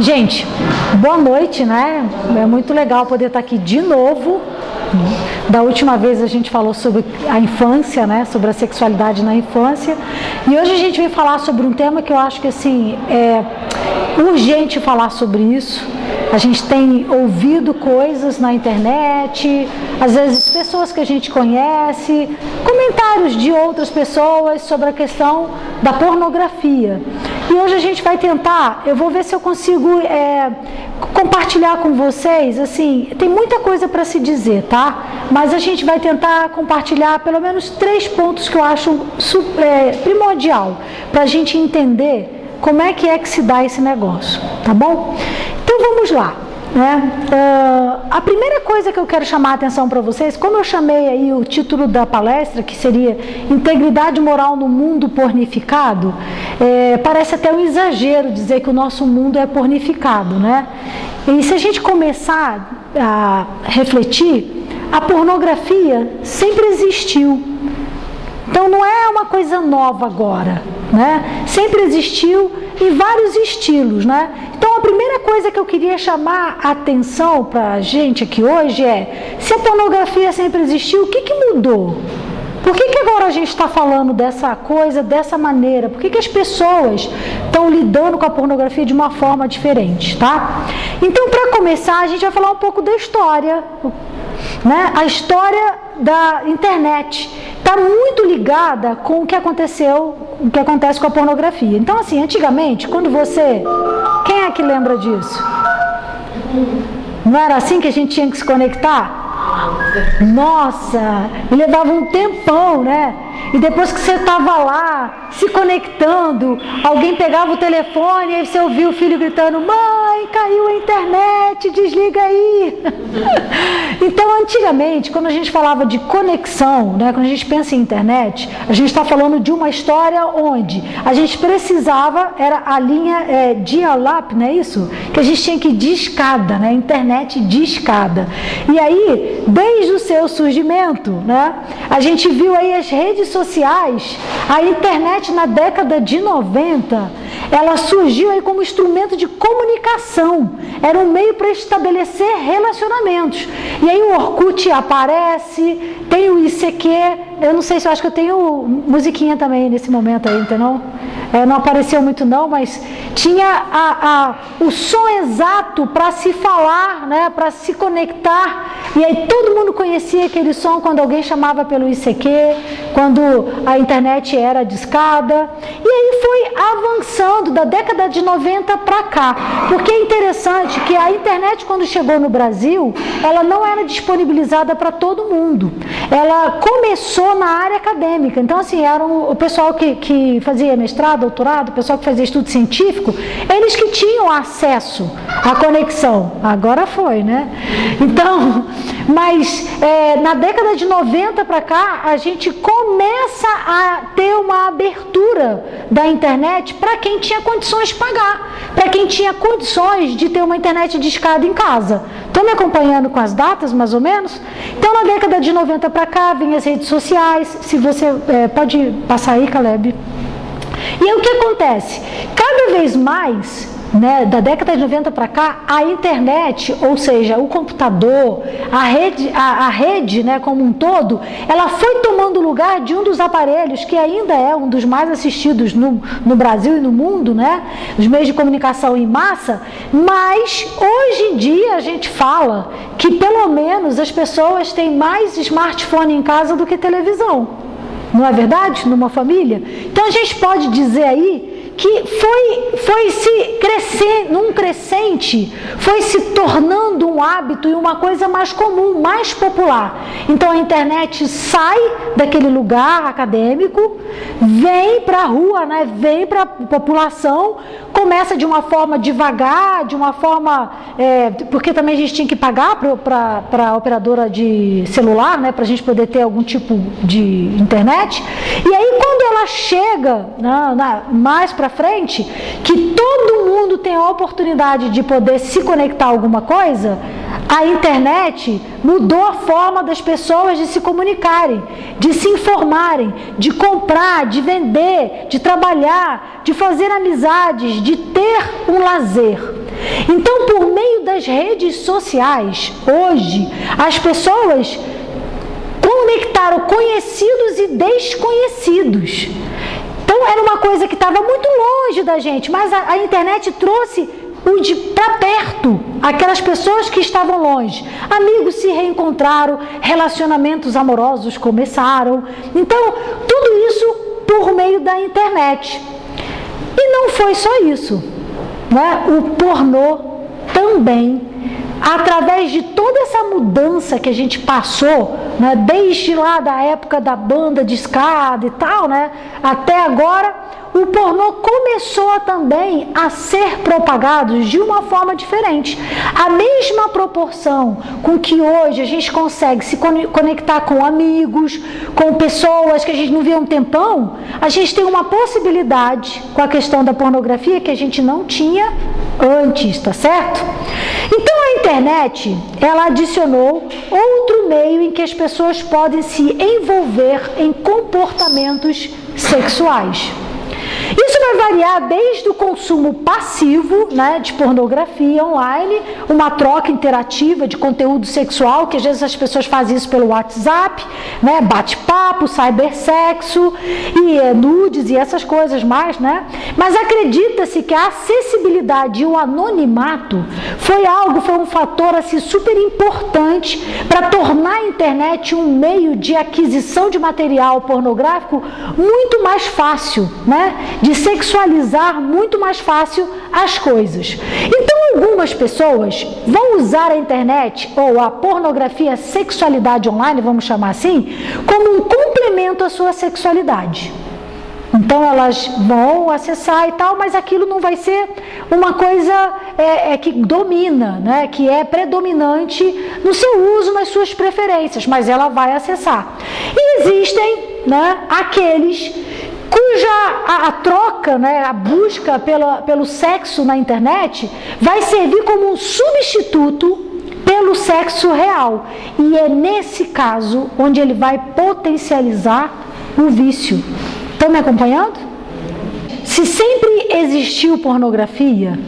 Gente, boa noite, né? É muito legal poder estar aqui de novo. Da última vez a gente falou sobre a infância, né? Sobre a sexualidade na infância. E hoje a gente vem falar sobre um tema que eu acho que assim é urgente falar sobre isso. A gente tem ouvido coisas na internet, às vezes pessoas que a gente conhece, comentários de outras pessoas sobre a questão da pornografia. E hoje a gente vai tentar, eu vou ver se eu consigo compartilhar com vocês, assim, tem muita coisa para se dizer, tá? Mas a gente vai tentar compartilhar pelo menos 3 pontos que eu acho primordial para a gente entender como é que se dá esse negócio, tá bom? Então vamos lá, né? A primeira coisa que eu quero chamar a atenção para vocês, como eu chamei aí o título da palestra, que seria Integridade Moral no Mundo Pornificado, parece até um exagero dizer que o nosso mundo é pornificado, né? E se a gente começar a refletir, a pornografia sempre existiu. Então não é uma coisa nova agora, né? Sempre existiu em vários estilos, né? Então a primeira coisa que eu queria chamar a atenção para a gente aqui hoje é, se a pornografia sempre existiu, o que mudou? Por que agora a gente está falando dessa coisa dessa maneira? Por que as pessoas estão lidando com a pornografia de uma forma diferente, tá? Então, para começar, a gente vai falar um pouco da história, né? A história da internet está muito ligada com o que aconteceu, o que acontece com a pornografia. Então, assim, antigamente, quando você... Quem é que lembra disso? Não era assim que a gente tinha que se conectar? Nossa, levava um tempão, né? E depois que você estava lá, se conectando, alguém pegava o telefone e aí você ouvia o filho gritando: mãe, caiu a internet, desliga aí. Então, antigamente, quando a gente falava de conexão, né, quando a gente pensa em internet, a gente está falando de uma história onde a gente precisava, era a linha dial-up, não é isso? Que a gente tinha que ir de escada, né? Internet de escada. E aí, desde o seu surgimento, né, a gente viu aí as redes sociais, a internet na década de 90, ela surgiu aí como instrumento de comunicação, era um meio para estabelecer relacionamentos. E aí o Orkut aparece, tem o ICQ, eu não sei se eu acho que eu tenho musiquinha também nesse momento aí, entendeu? Não apareceu muito não, mas tinha o som exato para se falar, né, para se conectar, e aí todo mundo conhecia aquele som quando alguém chamava pelo ICQ, quando a internet era discada, e aí foi avançando da década de 90 para cá, porque é interessante que a internet, quando chegou no Brasil, ela não era disponibilizada para todo mundo, ela começou na área acadêmica. Então assim, era o pessoal que fazia mestrado, doutorado, o pessoal que fazia estudo científico, eles que tinham acesso à conexão. Agora foi, né? Então, mas na década de 90 para cá, a gente começa a ter uma abertura da internet para quem tinha condições de pagar, para quem tinha condições de ter uma internet de escada em casa. Estão me acompanhando com as datas, mais ou menos? Então, na década de 90 para cá, vem as redes sociais. Se você pode passar aí, Caleb. E aí o que acontece? Cada vez mais, né, da década de 90 para cá, a internet, ou seja, o computador, a rede, né, como um todo, ela foi tomando lugar de um dos aparelhos que ainda é um dos mais assistidos no Brasil e no mundo, né, os meios de comunicação em massa, mas hoje em dia a gente fala que pelo menos as pessoas têm mais smartphone em casa do que televisão. Não é verdade? Numa família? Então a gente pode dizer aí que foi se crescer, num crescente, foi se tornando um hábito e uma coisa mais comum, mais popular. Então a internet sai daquele lugar acadêmico, vem para a rua, né? Vem para a população, começa de uma forma devagar, de uma forma... porque também a gente tinha que pagar para a operadora de celular, né? Para a gente poder ter algum tipo de internet. E aí quando ela chega mais para frente, que todo mundo tem a oportunidade de poder se conectar a alguma coisa, a internet mudou a forma das pessoas de se comunicarem, de se informarem, de comprar, de vender, de trabalhar, de fazer amizades, de ter um lazer. Então, por meio das redes sociais, hoje, as pessoas conectaram conhecidos e desconhecidos. Então, era uma coisa que estava muito longe da gente, mas a internet trouxe para perto aquelas pessoas que estavam longe. Amigos se reencontraram, relacionamentos amorosos começaram. Então, tudo isso por meio da internet. E não foi só isso, né? O pornô também, através de toda essa mudança que a gente passou, né, desde lá da época da banda de escada e tal, né, até agora, o pornô começou também a ser propagado de uma forma diferente. A mesma proporção com que hoje a gente consegue se conectar com amigos, com pessoas que a gente não via há um tempão, a gente tem uma possibilidade com a questão da pornografia que a gente não tinha antes, tá certo? Então a internet, ela adicionou outro meio em que as pessoas podem se envolver em comportamentos sexuais. Isso vai variar desde o consumo passivo, né, de pornografia online, uma troca interativa de conteúdo sexual, que às vezes as pessoas fazem isso pelo WhatsApp, né, bate-papo, cybersexo, e nudes e essas coisas mais, né? Mas acredita-se que a acessibilidade e o anonimato foi um fator assim, super importante para tornar a internet um meio de aquisição de material pornográfico muito mais fácil, né? De sexualizar muito mais fácil as coisas. Então, algumas pessoas vão usar a internet ou a pornografia, a sexualidade online, vamos chamar assim, como um complemento à sua sexualidade. Então, elas vão acessar e tal, mas aquilo não vai ser uma coisa que domina, né, que é predominante no seu uso, nas suas preferências, mas ela vai acessar. E existem, né, aqueles cuja a troca, né, a busca pelo sexo na internet vai servir como um substituto pelo sexo real. E é nesse caso onde ele vai potencializar o vício. Estão me acompanhando? Se sempre existiu pornografia,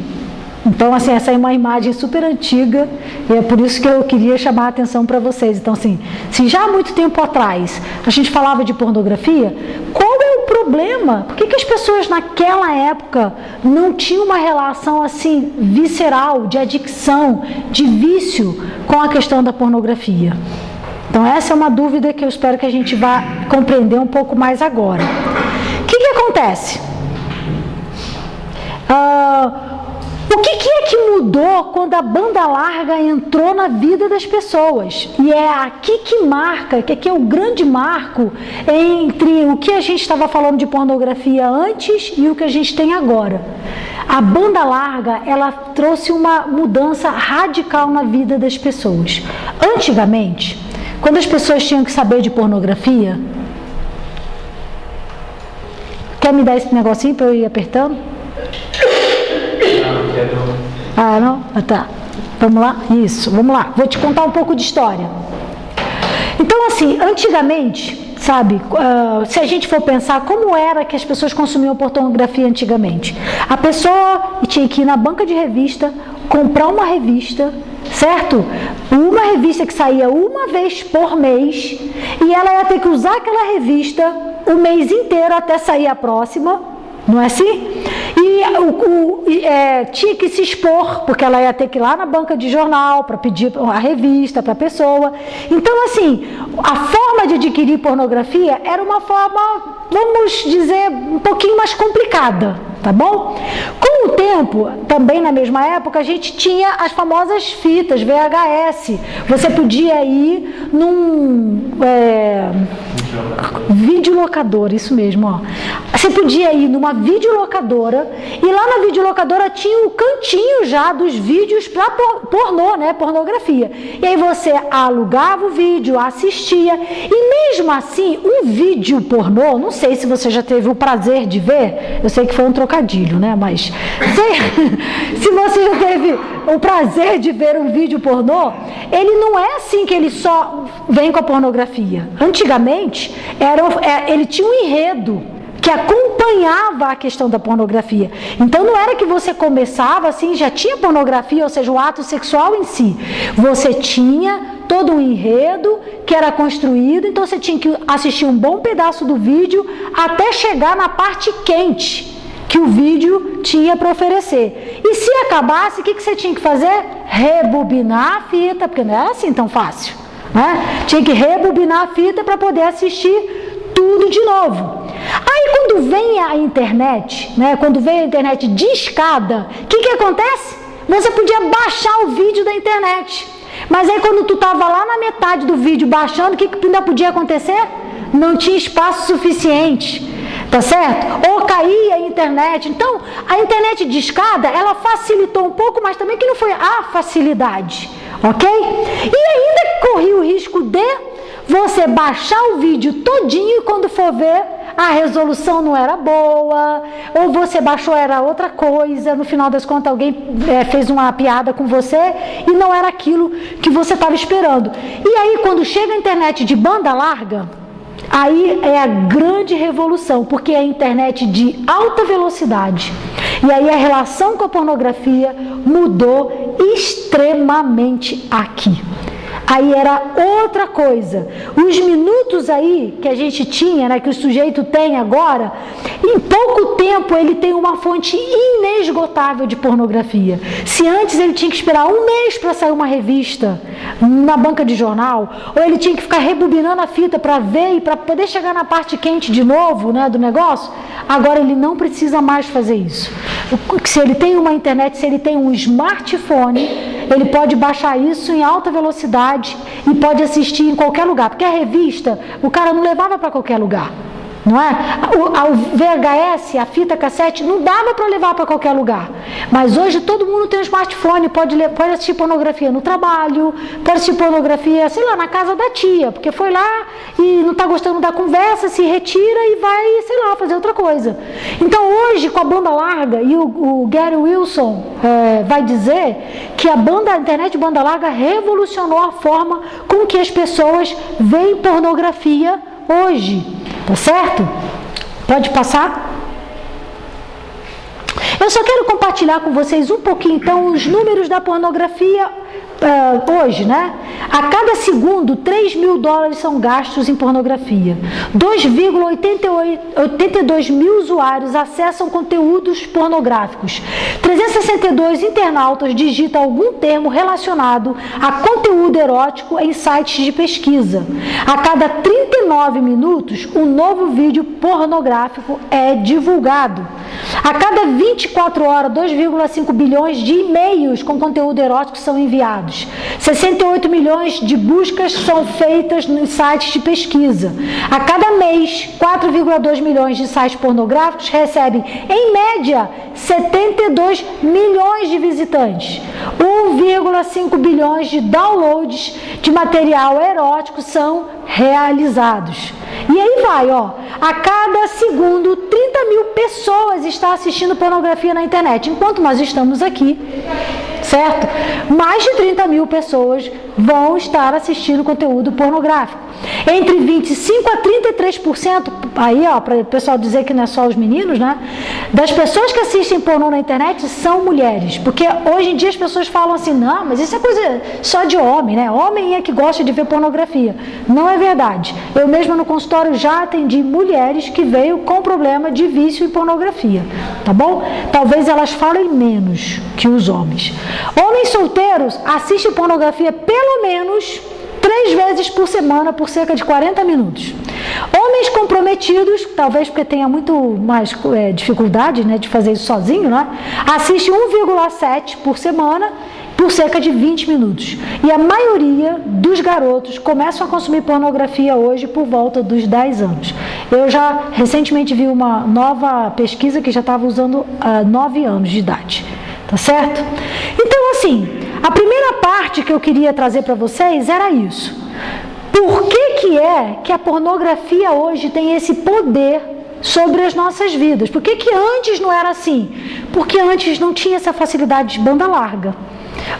então, assim, essa é uma imagem super antiga e é por isso que eu queria chamar a atenção para vocês. Então, assim, se já há muito tempo atrás a gente falava de pornografia, qual é o problema? Por que as pessoas naquela época não tinham uma relação, assim, visceral, de adicção, de vício com a questão da pornografia? Então, essa é uma dúvida que eu espero que a gente vá compreender um pouco mais agora. O que acontece? O que é que mudou quando a banda larga entrou na vida das pessoas? E é aqui que marca, que aqui é o grande marco entre o que a gente estava falando de pornografia antes e o que a gente tem agora. A banda larga, ela trouxe uma mudança radical na vida das pessoas. Antigamente, quando as pessoas tinham que saber de pornografia... Quer me dar esse negocinho para eu ir apertando? Ah, não? Ah, tá. Vamos lá? Isso, vamos lá. Vou te contar um pouco de história. Então, assim, antigamente, sabe, se a gente for pensar como era que as pessoas consumiam pornografia antigamente. A pessoa tinha que ir na banca de revista, comprar uma revista, certo? Uma revista que saía uma vez por mês e ela ia ter que usar aquela revista o mês inteiro até sair a próxima, não é assim? E tinha que se expor, porque ela ia ter que ir lá na banca de jornal para pedir a revista para a pessoa. Então, assim, a forma de adquirir pornografia era uma forma, vamos dizer, um pouquinho mais complicada, tá bom? Com o tempo, também na mesma época, a gente tinha as famosas fitas VHS. Você podia ir num videolocadora, isso mesmo, ó. Você podia ir numa videolocadora e lá na videolocadora tinha um cantinho já dos vídeos para pornô, né, pornografia. E aí você alugava o vídeo, assistia, e mesmo assim, um vídeo pornô, não sei se você já teve o prazer de ver, eu sei que foi um trocadilho, né, mas se você já teve o prazer de ver um vídeo pornô, ele não é assim que ele só vem com a pornografia. Antigamente, ele tinha um enredo, que acompanhava a questão da pornografia. Então não era que você começava assim, já tinha pornografia, ou seja, o ato sexual em si. Você tinha todo um enredo que era construído, então você tinha que assistir um bom pedaço do vídeo até chegar na parte quente que o vídeo tinha para oferecer. E se acabasse, o que você tinha que fazer? Rebobinar a fita, porque não era assim tão fácil, né? Tinha que rebobinar a fita para poder assistir tudo de novo. Aí quando vem a internet, né, quando vem a internet discada, o que acontece? Você podia baixar o vídeo da internet. Mas aí quando tu estava lá na metade do vídeo baixando, o que ainda podia acontecer? Não tinha espaço suficiente, tá certo? Ou caía a internet. Então, a internet discada, ela facilitou um pouco, mas também que não foi a facilidade, ok? E ainda corria o risco de você baixar o vídeo todinho e quando for ver, a resolução não era boa, ou você baixou era outra coisa, no final das contas alguém fez uma piada com você e não era aquilo que você estava esperando. E aí quando chega a internet de banda larga, aí é a grande revolução, porque é a internet de alta velocidade. E aí a relação com a pornografia mudou extremamente aqui. Aí era outra coisa. Os minutos aí que a gente tinha, né, que o sujeito tem agora, em pouco tempo ele tem uma fonte inesgotável de pornografia. Se antes ele tinha que esperar um mês para sair uma revista na banca de jornal, ou ele tinha que ficar rebobinando a fita para ver e para poder chegar na parte quente de novo, né, do negócio, agora ele não precisa mais fazer isso. Se ele tem uma internet, se ele tem um smartphone, ele pode baixar isso em alta velocidade e pode assistir em qualquer lugar, porque a revista o cara não levava para qualquer lugar, não é? O VHS, a fita cassete, não dava para levar para qualquer lugar, mas hoje todo mundo tem um smartphone, pode assistir pornografia no trabalho, pode assistir pornografia, sei lá, na casa da tia, porque foi lá e não está gostando da conversa, se retira e vai, sei lá, fazer outra coisa. Então hoje, com a banda larga, e o Gary Wilson vai dizer que a internet de banda larga revolucionou a forma com que as pessoas veem pornografia hoje, tá certo? Pode passar? Eu só quero compartilhar com vocês um pouquinho, então, os números da pornografia hoje, né? A cada segundo, 3 mil dólares são gastos em pornografia. 2,82 mil usuários acessam conteúdos pornográficos. 362 internautas digitam algum termo relacionado a conteúdo erótico em sites de pesquisa. A cada 39 minutos, um novo vídeo pornográfico é divulgado. A cada 24 horas, 2,5 bilhões de e-mails com conteúdo erótico são enviados. 68 milhões de buscas são feitas nos sites de pesquisa. A cada mês, 4,2 milhões de sites pornográficos recebem, em média, 72 milhões de visitantes. 1,5 bilhões de downloads de material erótico são realizados. E aí vai, ó, a cada segundo 30 mil pessoas estão assistindo pornografia na internet. Enquanto nós estamos aqui, certo? Mais de 30 mil pessoas vão estar assistindo conteúdo pornográfico. Entre 25% a 33%, aí ó, para o pessoal dizer que não é só os meninos, né? Das pessoas que assistem pornô na internet são mulheres. Porque hoje em dia as pessoas falam assim, não, mas isso é coisa só de homem, né? Homem é que gosta de ver pornografia. Não é verdade. Eu mesma no consultório já atendi mulheres que veio com problema de vício em pornografia, tá bom? Talvez elas falem menos que os homens. Homens solteiros assistem pornografia pelo menos 3 vezes por semana por cerca de 40 minutos. Homens comprometidos, talvez porque tenha muito mais dificuldade, né, de fazer isso sozinho, né, assiste 1,7 por semana por cerca de 20 minutos. E a maioria dos garotos começam a consumir pornografia hoje por volta dos 10 anos. Eu já recentemente vi uma nova pesquisa que já estava usando 9 anos de idade. Tá certo? Então, assim, a primeira parte que eu queria trazer para vocês era isso. Por que é que a pornografia hoje tem esse poder sobre as nossas vidas? Por que antes não era assim? Porque antes não tinha essa facilidade de banda larga.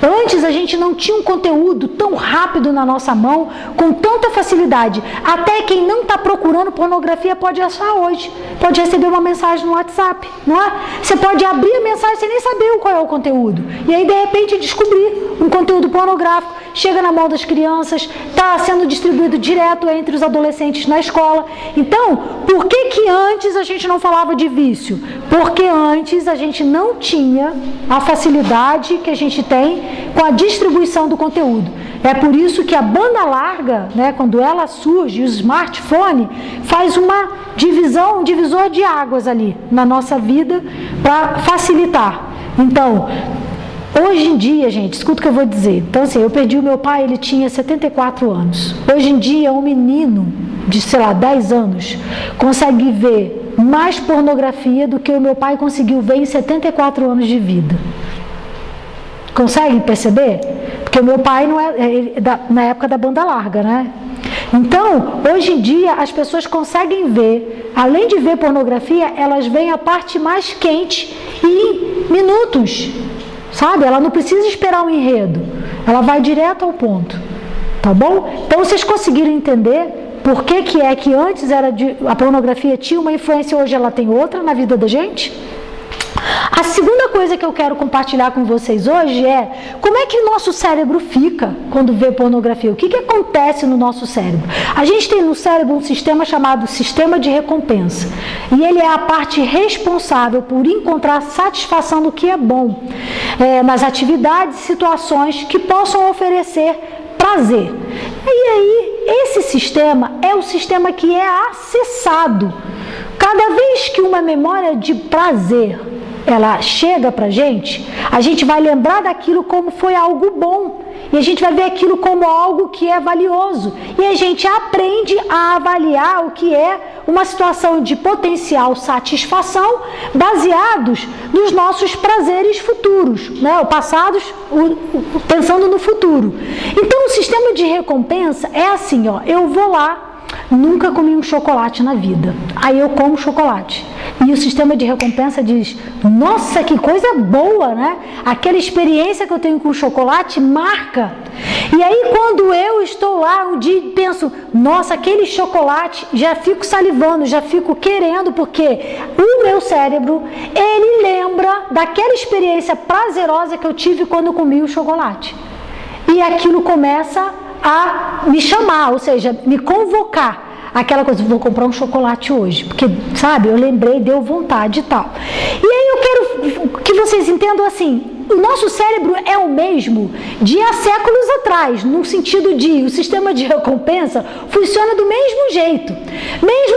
Antes a gente não tinha um conteúdo tão rápido na nossa mão, com tanta facilidade. Até quem não está procurando pornografia pode achar hoje. Pode receber uma mensagem no WhatsApp, não é? Você pode abrir a mensagem sem nem saber qual é o conteúdo. E aí, de repente, descobrir um conteúdo pornográfico. Chega na mão das crianças, está sendo distribuído direto entre os adolescentes na escola. Então, por que antes a gente não falava de vício? Porque antes a gente não tinha a facilidade que a gente tem com a distribuição do conteúdo. É por isso que a banda larga, né, quando ela surge, o smartphone faz uma divisão, um divisor de águas ali na nossa vida para facilitar. Então, hoje em dia, gente, escuta o que eu vou dizer. Então, assim, eu perdi o meu pai, ele tinha 74 anos. Hoje em dia, um menino de, 10 anos consegue ver mais pornografia do que o meu pai conseguiu ver em 74 anos de vida. Conseguem perceber? Porque o meu pai não na época da banda larga, né? Então, hoje em dia, as pessoas conseguem ver, além de ver pornografia, elas veem a parte mais quente em minutos. Sabe? Ela não precisa esperar um enredo. Ela vai direto ao ponto. Tá bom? Então, vocês conseguiram entender por que é que antes a pornografia tinha uma influência e hoje ela tem outra na vida da gente? A segunda coisa que eu quero compartilhar com vocês hoje é como é que o nosso cérebro fica quando vê pornografia. O que acontece no nosso cérebro? A gente tem no cérebro um sistema chamado sistema de recompensa. E ele é a parte responsável por encontrar satisfação no que é bom, nas atividades e situações que possam oferecer prazer. E aí, esse sistema é o sistema que é acessado. Cada vez que uma memória de prazer ela chega pra gente, a gente vai lembrar daquilo como foi algo bom. E a gente vai ver aquilo como algo que é valioso. E a gente aprende a avaliar o que é uma situação de potencial satisfação baseados nos nossos prazeres futuros, né? O passados, pensando no futuro. Então, o sistema de recompensa é assim, ó, eu vou lá, nunca comi um chocolate na vida. Aí eu como chocolate. E o sistema de recompensa diz, nossa, que coisa boa, né? Aquela experiência que eu tenho com o chocolate marca. E aí quando eu estou lá um dia e penso, nossa, aquele chocolate, já fico salivando, já fico querendo, porque o meu cérebro, ele lembra daquela experiência prazerosa que eu tive quando eu comi o chocolate. E aquilo começa a me chamar, ou seja, me convocar. Aquela coisa, vou comprar um chocolate hoje, porque, sabe, eu lembrei, deu vontade e tal. E aí eu quero que vocês entendam assim, o nosso cérebro é o mesmo de há séculos atrás, no sentido de o sistema de recompensa funciona do mesmo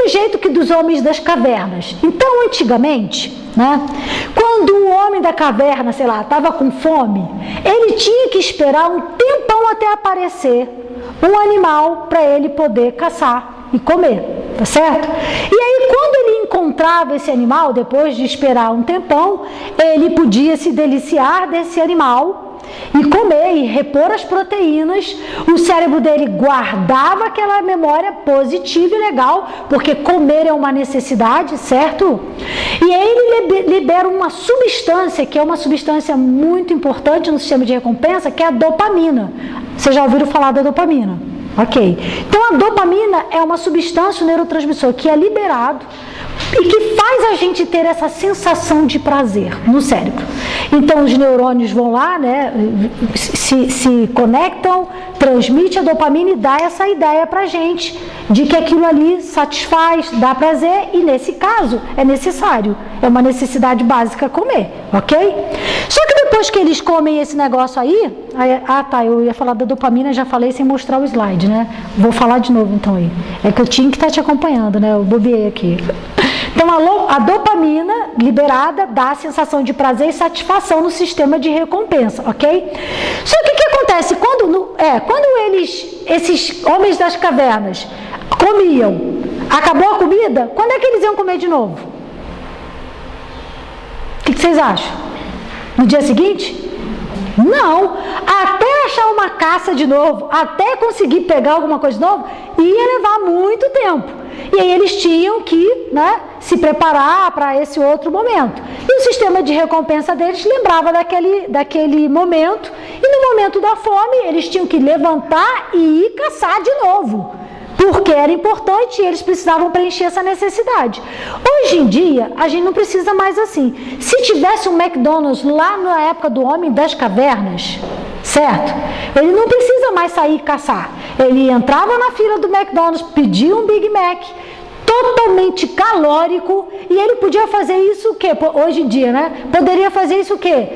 jeito que dos homens das cavernas. Então, antigamente, né, quando o homem da caverna, sei lá, estava com fome, ele tinha que esperar um tempão até aparecer um animal para ele poder caçar e comer, tá certo? E aí, quando ele encontrava esse animal, depois de esperar um tempão, ele podia se deliciar desse animal e comer e repor as proteínas. O cérebro dele guardava aquela memória positiva e legal, porque comer é uma necessidade, certo? E aí ele libera uma substância, que é uma substância muito importante no sistema de recompensa, que é a dopamina. Vocês já ouviram falar da dopamina? Ok. Então a dopamina é uma substância, um neurotransmissor que é liberado e que faz a gente ter essa sensação de prazer no cérebro. Então os neurônios vão lá, né, se conectam, transmite a dopamina e dá essa ideia pra gente de que aquilo ali satisfaz, dá prazer e nesse caso é necessário, é uma necessidade básica comer, ok? Só que depois que eles comem esse negócio aí, eu ia falar da dopamina, já falei sem mostrar o slide, né? Vou falar de novo então aí. É que eu tinha que estar te acompanhando, né? Eu bobeei aqui. Então a dopamina liberada dá a sensação de prazer e satisfação no sistema de recompensa, ok? Só que o que acontece? Quando esses homens das cavernas comiam, acabou a comida, quando é que eles iam comer de novo? O que vocês acham? No dia seguinte? Não, até achar uma caça de novo, até conseguir pegar alguma coisa de novo, ia levar muito tempo. E aí eles tinham que, né, se preparar para esse outro momento. E o sistema de recompensa deles lembrava daquele momento E no momento da fome, eles tinham que levantar e ir caçar de novo, porque era importante e eles precisavam preencher essa necessidade. Hoje em dia, a gente não precisa mais assim. Se tivesse um McDonald's lá na época do Homem das Cavernas, certo? Ele não precisa mais sair e caçar. Ele entrava na fila do McDonald's, pedia um Big Mac, totalmente calórico, e ele podia fazer isso o quê? Hoje em dia, né? Poderia fazer isso o quê?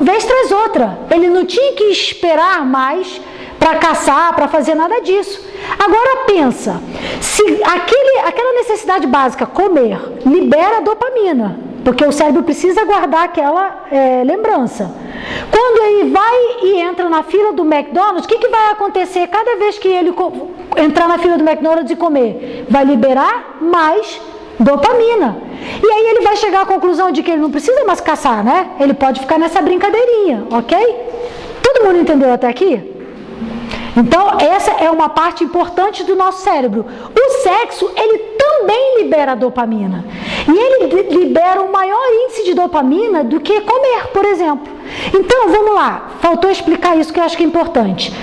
Vez tras outra. Ele não tinha que esperar mais para caçar, para fazer nada disso. Agora pensa, se aquela necessidade básica, comer, libera dopamina, porque o cérebro precisa guardar aquela lembrança. Quando ele vai e entra na fila do McDonald's, o que vai acontecer cada vez que ele entrar na fila do McDonald's e comer? Vai liberar mais dopamina. E aí ele vai chegar à conclusão de que ele não precisa mais caçar, né? Ele pode ficar nessa brincadeirinha, ok? Todo mundo entendeu até aqui? Então, essa é uma parte importante do nosso cérebro. O sexo, ele também libera dopamina. E ele libera um maior índice de dopamina do que comer, por exemplo. Então, vamos lá. Faltou explicar isso que eu acho que é importante.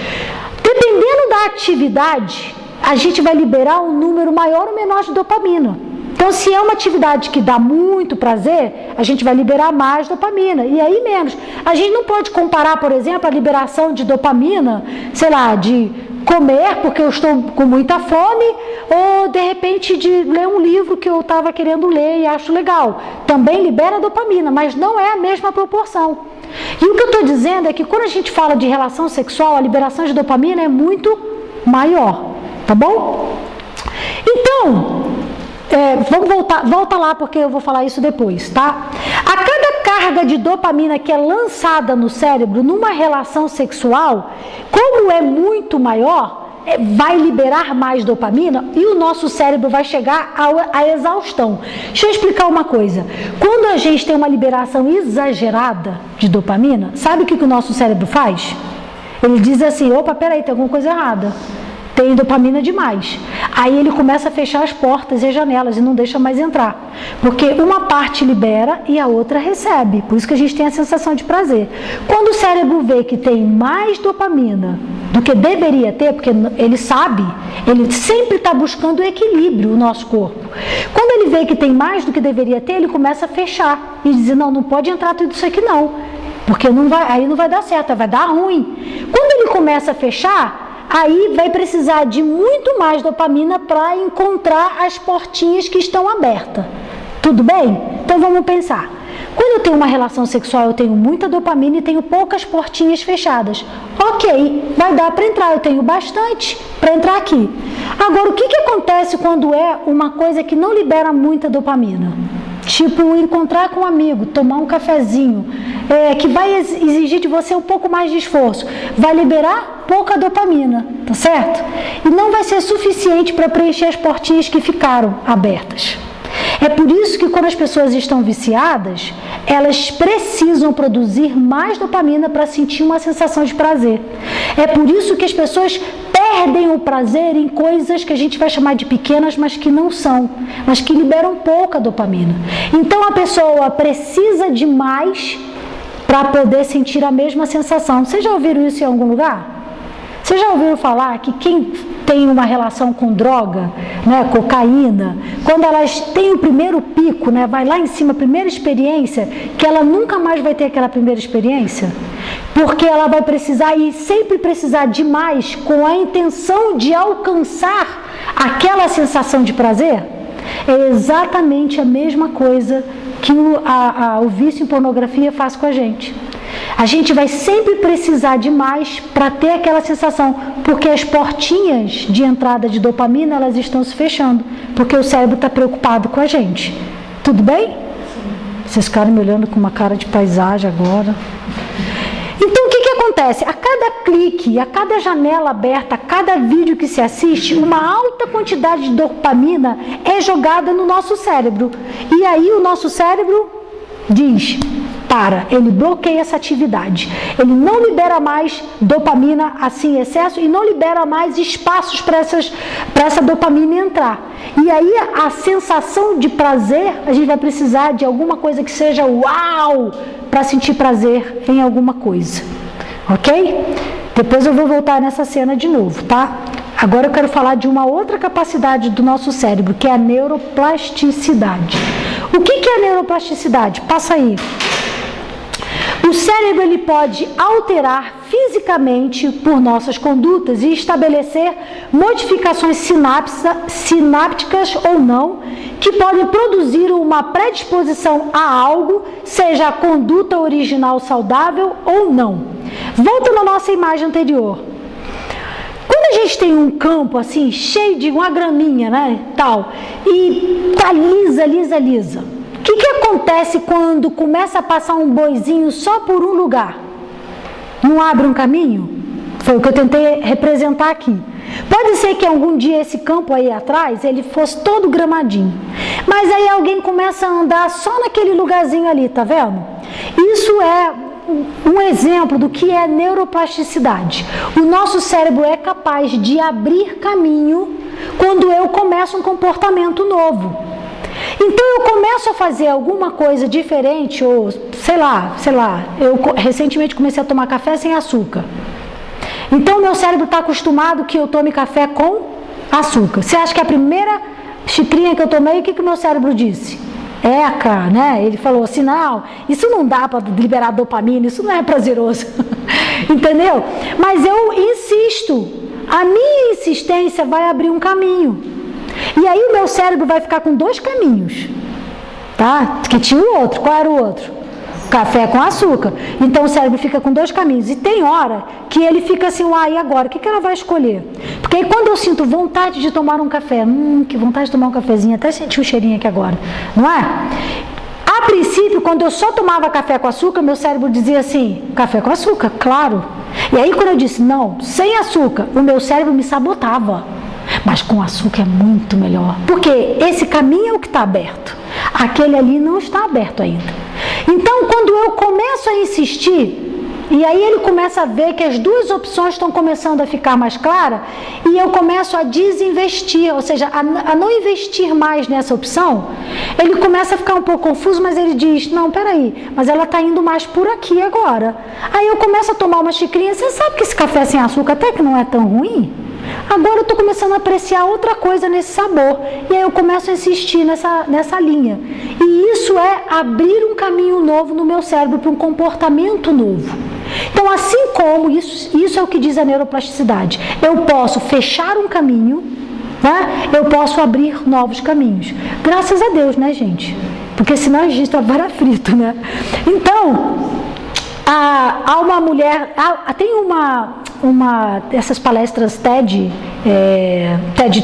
Dependendo da atividade, a gente vai liberar um número maior ou menor de dopamina. Então, se é uma atividade que dá muito prazer, a gente vai liberar mais dopamina, e aí menos. A gente não pode comparar, por exemplo, a liberação de dopamina, sei lá, de comer porque eu estou com muita fome, ou de repente de ler um livro que eu estava querendo ler e acho legal. Também libera dopamina, mas não é a mesma proporção. E o que eu estou dizendo é que quando a gente fala de relação sexual, a liberação de dopamina é muito maior, tá bom? Então, volta lá porque eu vou falar isso depois, tá? A cada carga de dopamina que é lançada no cérebro numa relação sexual, como é muito maior, vai liberar mais dopamina e o nosso cérebro vai chegar à exaustão. Deixa eu explicar uma coisa. Quando a gente tem uma liberação exagerada de dopamina, sabe o que o nosso cérebro faz? Ele diz assim, opa, peraí, tem alguma coisa errada. Tem dopamina demais. Aí ele começa a fechar as portas e as janelas e não deixa mais entrar. Porque uma parte libera e a outra recebe. Por isso que a gente tem a sensação de prazer. Quando o cérebro vê que tem mais dopamina do que deveria ter, porque ele sabe, ele sempre está buscando o equilíbrio, o nosso corpo. Quando ele vê que tem mais do que deveria ter, ele começa a fechar e dizer, não pode entrar tudo isso aqui não. Porque aí não vai dar certo, vai dar ruim. Quando ele começa a fechar, aí vai precisar de muito mais dopamina para encontrar as portinhas que estão abertas. Tudo bem? Então vamos pensar. Quando eu tenho uma relação sexual, eu tenho muita dopamina e tenho poucas portinhas fechadas. Ok, vai dar para entrar, eu tenho bastante para entrar aqui. Agora, o que acontece quando é uma coisa que não libera muita dopamina? Tipo, encontrar com um amigo, tomar um cafezinho, que vai exigir de você um pouco mais de esforço. Vai liberar pouca dopamina, tá certo? E não vai ser suficiente para preencher as portinhas que ficaram abertas. É por isso que quando as pessoas estão viciadas, elas precisam produzir mais dopamina para sentir uma sensação de prazer. É por isso que as pessoas perdem o prazer em coisas que a gente vai chamar de pequenas, mas que não são, mas que liberam pouca dopamina. Então a pessoa precisa de mais para poder sentir a mesma sensação. Vocês já ouviram isso em algum lugar? Vocês já ouviram falar que quem tem uma relação com droga, né, cocaína, quando elas têm o primeiro pico, né, vai lá em cima, a primeira experiência, que ela nunca mais vai ter aquela primeira experiência? Porque ela vai precisar e sempre precisar de mais com a intenção de alcançar aquela sensação de prazer? É exatamente a mesma coisa que o vício em pornografia faz com a gente. A gente vai sempre precisar de mais para ter aquela sensação, porque as portinhas de entrada de dopamina, elas estão se fechando, porque o cérebro está preocupado com a gente. Tudo bem? Vocês ficaram me olhando com uma cara de paisagem agora. Então, o que acontece? A cada clique, a cada janela aberta, a cada vídeo que se assiste, uma alta quantidade de dopamina é jogada no nosso cérebro. E aí o nosso cérebro diz, ele bloqueia essa atividade. Ele não libera mais dopamina assim em excesso e não libera mais espaços para essa dopamina entrar. E aí a sensação de prazer, a gente vai precisar de alguma coisa que seja uau, para sentir prazer em alguma coisa. ok? Depois eu vou voltar nessa cena de novo, tá? Agora eu quero falar de uma outra capacidade do nosso cérebro, que é a neuroplasticidade. O que é a neuroplasticidade? Passa aí. O cérebro ele pode alterar fisicamente por nossas condutas e estabelecer modificações sinápticas ou não, que podem produzir uma predisposição a algo, seja a conduta original saudável ou não. Volta na nossa imagem anterior. Quando a gente tem um campo assim, cheio de uma graminha, né, tal, e tá lisa. O que acontece quando começa a passar um boizinho só por um lugar? Não abre um caminho? Foi o que eu tentei representar aqui. Pode ser que algum dia esse campo aí atrás, ele fosse todo gramadinho. Mas aí alguém começa a andar só naquele lugarzinho ali, tá vendo? Isso é um exemplo do que é neuroplasticidade. O nosso cérebro é capaz de abrir caminho quando eu começo um comportamento novo. Então eu começo a fazer alguma coisa diferente, ou sei lá, eu recentemente comecei a tomar café sem açúcar. Então meu cérebro está acostumado que eu tome café com açúcar. Você acha que a primeira xicrinha que eu tomei, o que o meu cérebro disse? Eca, né? Ele falou assim, não, isso não dá para liberar dopamina, isso não é prazeroso. Entendeu? Mas eu insisto, a minha insistência vai abrir um caminho. E aí o meu cérebro vai ficar com dois caminhos, tá? Que tinha o outro. Qual era o outro? Café com açúcar. Então o cérebro fica com dois caminhos. E tem hora que ele fica assim, e agora? O que ela vai escolher? Porque aí quando eu sinto vontade de tomar um café, que vontade de tomar um cafezinho, até senti um cheirinho aqui agora, não é? A princípio, quando eu só tomava café com açúcar, meu cérebro dizia assim, café com açúcar, claro. E aí quando eu disse, não, sem açúcar, o meu cérebro me sabotava. Mas com açúcar é muito melhor. Porque esse caminho é o que está aberto. Aquele ali não está aberto ainda. Então, quando eu começo a insistir, e aí ele começa a ver que as duas opções estão começando a ficar mais claras, e eu começo a desinvestir, ou seja, a não investir mais nessa opção, ele começa a ficar um pouco confuso, mas ele diz, não, peraí, mas ela está indo mais por aqui agora. Aí eu começo a tomar uma xicrinha, você sabe que esse café sem açúcar até que não é tão ruim? Agora eu estou começando a apreciar outra coisa nesse sabor. E aí eu começo a insistir nessa linha. E isso é abrir um caminho novo no meu cérebro para um comportamento novo. Então, assim como isso é o que diz a neuroplasticidade. Eu posso fechar um caminho, né? Eu posso abrir novos caminhos. Graças a Deus, né, gente? Porque senão a gente está vara frito, né? Então, há uma mulher... tem essas palestras TED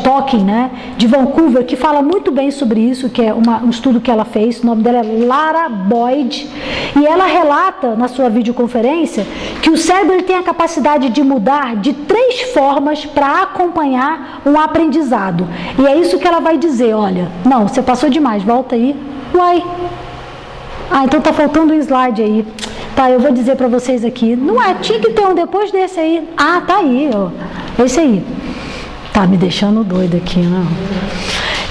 Talking, né, de Vancouver, que fala muito bem sobre isso, que é um estudo que ela fez, o nome dela é Lara Boyd, e ela relata na sua videoconferência que o cérebro ele tem a capacidade de mudar de 3 formas para acompanhar um aprendizado. E é isso que ela vai dizer, olha, não, você passou demais, volta aí. Uai. Então tá faltando um slide aí. Tá, eu vou dizer para vocês aqui. Não é, tinha que ter um depois desse aí. Tá aí, ó. Esse aí. Tá me deixando doido aqui, não.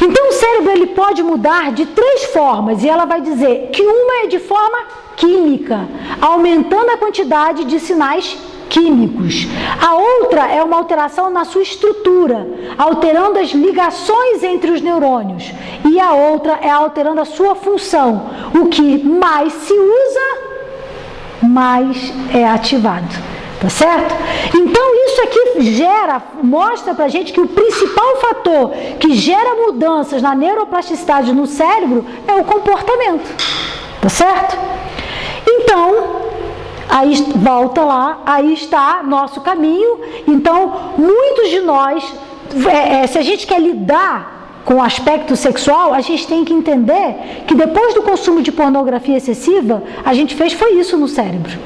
Então o cérebro ele pode mudar de 3 formas. E ela vai dizer que uma é de forma química, aumentando a quantidade de sinais químicos. A outra é uma alteração na sua estrutura, alterando as ligações entre os neurônios. E a outra é alterando a sua função. O que mais se usa, mais é ativado, tá certo? Então isso aqui mostra pra gente que o principal fator que gera mudanças na neuroplasticidade no cérebro é o comportamento, tá certo? Então, aí volta lá, aí está nosso caminho. Então, muitos de nós, se a gente quer lidar com o aspecto sexual, a gente tem que entender que depois do consumo de pornografia excessiva, a gente foi isso no cérebro.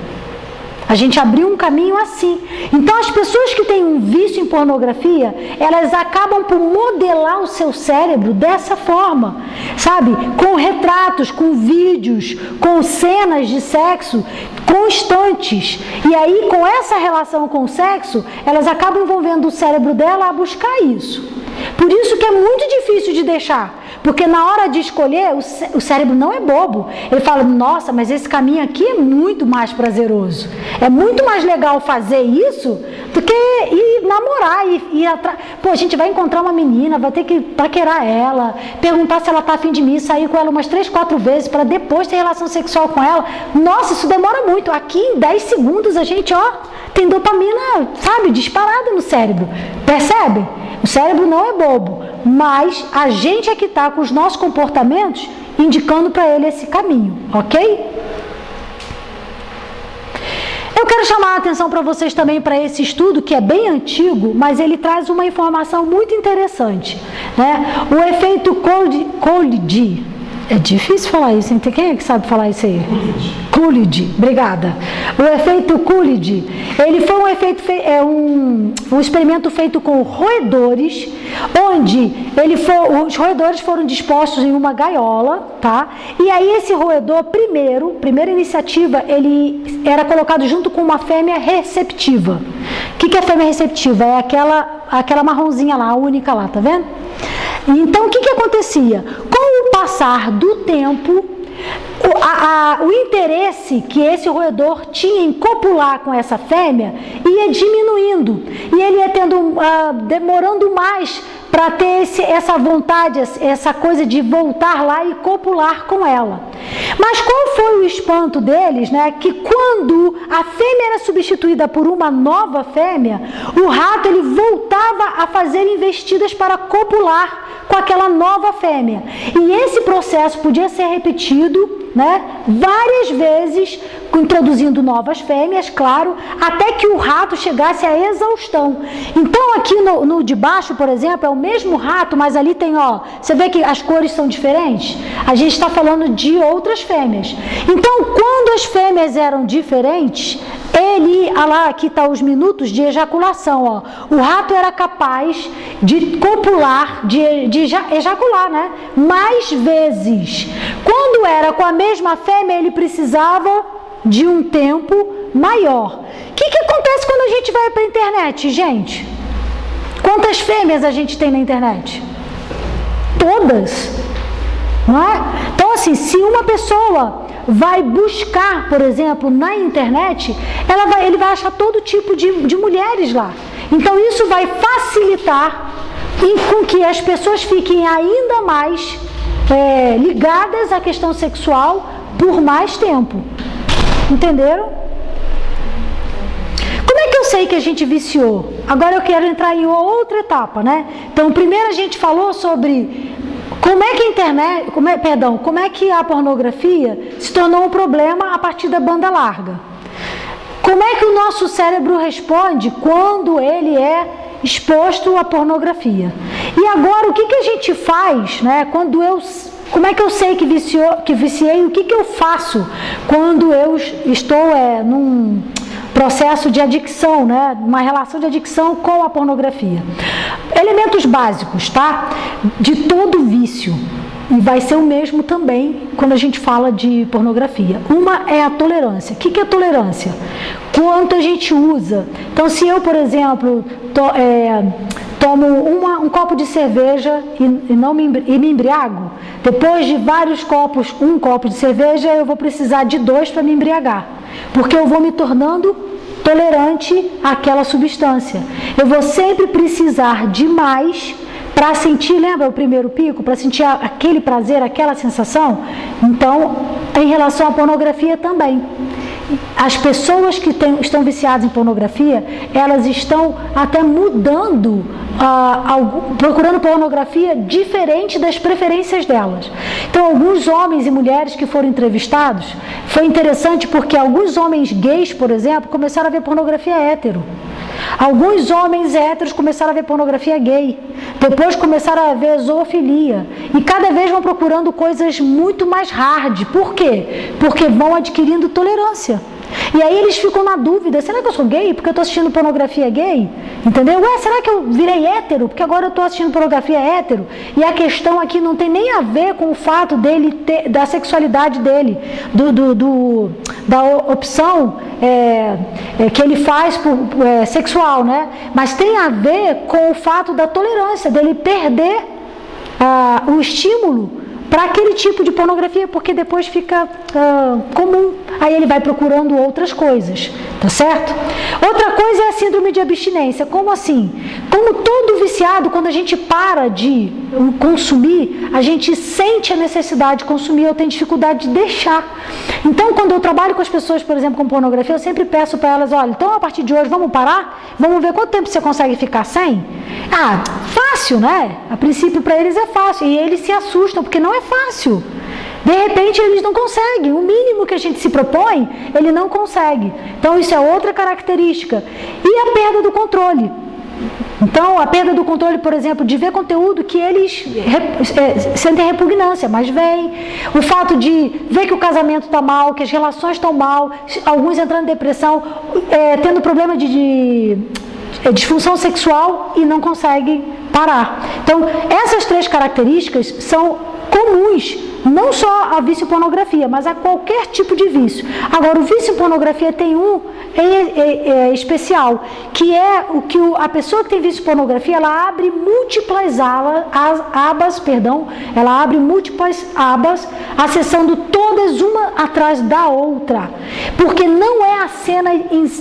A gente abriu um caminho assim. Então as pessoas que têm um vício em pornografia, elas acabam por modelar o seu cérebro dessa forma, sabe? Com retratos, com vídeos, com cenas de sexo constantes. E aí, com essa relação com o sexo, elas acabam envolvendo o cérebro dela a buscar isso. Por isso que é muito difícil de deixar. Porque na hora de escolher, o cérebro não é bobo. Ele fala, nossa, mas esse caminho aqui é muito mais prazeroso. É muito mais legal fazer isso do que ir namorar, ir atrás. Pô, a gente vai encontrar uma menina, vai ter que paquerar ela, perguntar se ela tá a fim de mim, sair com ela umas 3, 4 vezes para depois ter relação sexual com ela. Nossa, isso demora muito. Aqui em 10 segundos a gente, tem dopamina, sabe, disparada no cérebro. Percebe? O cérebro não é bobo, mas a gente é que está com os nossos comportamentos indicando para ele esse caminho, ok? Eu quero chamar a atenção para vocês também para esse estudo, que é bem antigo, mas ele traz uma informação muito interessante, né? O efeito Coolidge. É difícil falar isso, hein? Quem é que sabe falar isso aí? Coolidge, obrigada. O efeito Coolidge, ele foi um experimento feito com roedores, onde os roedores foram dispostos em uma gaiola, tá? E aí esse roedor, primeira iniciativa, ele era colocado junto com uma fêmea receptiva. O que é fêmea receptiva? É aquela marronzinha lá, a única lá, tá vendo? Então, o que acontecia? Com o passar do tempo, o interesse que esse roedor tinha em copular com essa fêmea ia diminuindo. E ele ia demorando mais para ter essa vontade, essa coisa de voltar lá e copular com ela. Mas qual foi o espanto deles, né? Que quando a fêmea era substituída por uma nova fêmea, o rato ele voltava a fazer investidas para copular com aquela nova fêmea. E esse processo podia ser repetido, né, várias vezes, introduzindo novas fêmeas, claro, até que o rato chegasse à exaustão. Então aqui no de baixo, por exemplo, é o mesmo rato, mas ali tem, você vê que as cores são diferentes? A gente está falando de outras fêmeas. Então, quando as fêmeas eram diferentes, aqui está os minutos de ejaculação, o rato era capaz de copular, de ejacular, né, mais vezes. Quando era com a mesma fêmea, ele precisava de um tempo maior. O que acontece quando a gente vai para a internet, gente? Quantas fêmeas a gente tem na internet? Todas, não é? Então, assim, se uma pessoa vai buscar, por exemplo, na internet, ele vai achar todo tipo de mulheres lá. Então, isso vai facilitar com que as pessoas fiquem ainda mais ligadas à questão sexual por mais tempo. Entenderam? Como é que eu sei que a gente viciou? Agora eu quero entrar em outra etapa, né? Então, primeiro a gente falou sobre como é que a pornografia se tornou um problema a partir da banda larga. Como é que o nosso cérebro responde quando ele é exposto à pornografia? E agora, o que a gente faz, né? Como é que eu sei que viciei? O que eu faço quando eu estou num processo de adicção, né? Uma relação de adicção com a pornografia? Elementos básicos, tá? De todo vício. E vai ser o mesmo também quando a gente fala de pornografia. Uma é a tolerância. O que é tolerância? Quanto a gente usa. Então, se eu, por exemplo, tomo um copo de cerveja e me embriago, depois de vários copos, um copo de cerveja, eu vou precisar de 2 para me embriagar. Porque eu vou me tornando tolerante àquela substância. Eu vou sempre precisar de mais para sentir, lembra o primeiro pico? Para sentir aquele prazer, aquela sensação? Então, em relação à pornografia também. As pessoas que estão viciadas em pornografia, elas estão até mudando, procurando pornografia diferente das preferências delas. Então, alguns homens e mulheres que foram entrevistados, foi interessante porque alguns homens gays, por exemplo, começaram a ver pornografia hétero. Alguns homens héteros começaram a ver pornografia gay, depois começaram a ver zoofilia, e cada vez vão procurando coisas muito mais hard. Por quê? Porque vão adquirindo tolerância. E aí eles ficam na dúvida, será que eu sou gay porque eu estou assistindo pornografia gay? Entendeu? Será que eu virei hétero porque agora eu estou assistindo pornografia hétero? E a questão aqui não tem nem a ver com o fato dele da sexualidade dele, da opção que ele faz sexual, né? Mas tem a ver com o fato da tolerância, dele perder o estímulo para aquele tipo de pornografia, porque depois fica comum. Aí ele vai procurando outras coisas, tá certo? Outra coisa é a síndrome de abstinência. Como assim? Como todo viciado, quando a gente para de consumir, a gente sente a necessidade de consumir, ou tem dificuldade de deixar. Então, quando eu trabalho com as pessoas, por exemplo, com pornografia, eu sempre peço para elas, olha, então a partir de hoje vamos parar? Vamos ver quanto tempo você consegue ficar sem? Fácil, né? A princípio para eles é fácil, e eles se assustam, porque não é fácil. De repente eles não conseguem, o mínimo que a gente se propõe, ele não consegue. Então isso é outra característica. E a perda do controle. Então a perda do controle, por exemplo, de ver conteúdo que eles sentem repugnância, mas vem. O fato de ver que o casamento está mal, que as relações estão mal, alguns entrando em depressão, tendo problema de disfunção sexual e não conseguem parar. Então essas 3 características são comuns, não só a vício em pornografia, mas a qualquer tipo de vício. Agora, o vício em pornografia tem um especial, que é o que a pessoa que tem vício em pornografia, ela abre múltiplas abas, ela abre múltiplas abas, acessando todas uma atrás da outra, porque não é a cena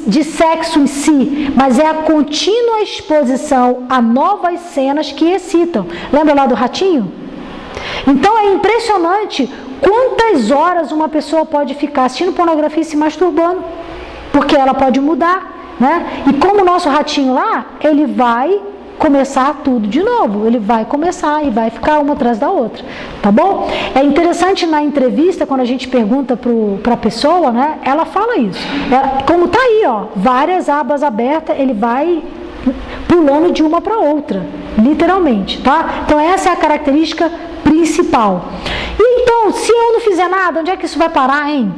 de sexo em si, mas é a contínua exposição a novas cenas que excitam. Lembra lá do ratinho? Então é impressionante quantas horas uma pessoa pode ficar assistindo pornografia e se masturbando, porque ela pode mudar, né? E como o nosso ratinho lá, ele vai começar tudo de novo, ele vai começar e vai ficar uma atrás da outra, tá bom? É interessante na entrevista, quando a gente pergunta para a pessoa, né? Ela fala isso, como tá aí, ó, várias abas abertas, ele vai pulando de uma para outra, literalmente, tá? Então essa é a característica principal. E então, se eu não fizer nada, onde é que isso vai parar, hein?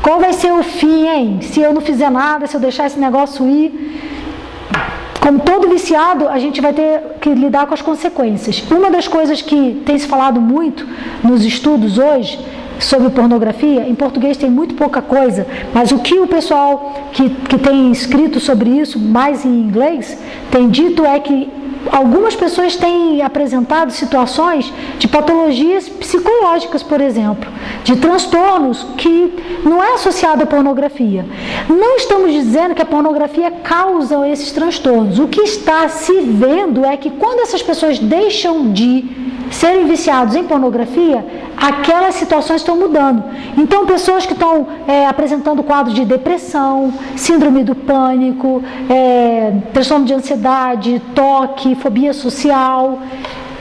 Qual vai ser o fim, hein? Se eu não fizer nada, se eu deixar esse negócio ir, como todo viciado, a gente vai ter que lidar com as consequências. Uma das coisas que tem se falado muito nos estudos hoje sobre pornografia, em português tem muito pouca coisa, mas o que o pessoal que tem escrito sobre isso, mais em inglês, tem dito é que algumas pessoas têm apresentado situações de patologias psicológicas, por exemplo, de transtornos que não é associado à pornografia. Não estamos dizendo que a pornografia causa esses transtornos. O que está se vendo é que quando essas pessoas deixam de serem viciados em pornografia, aquelas situações estão mudando. Então, pessoas que estão apresentando quadros de depressão, síndrome do pânico, transtorno de ansiedade, toque, fobia social,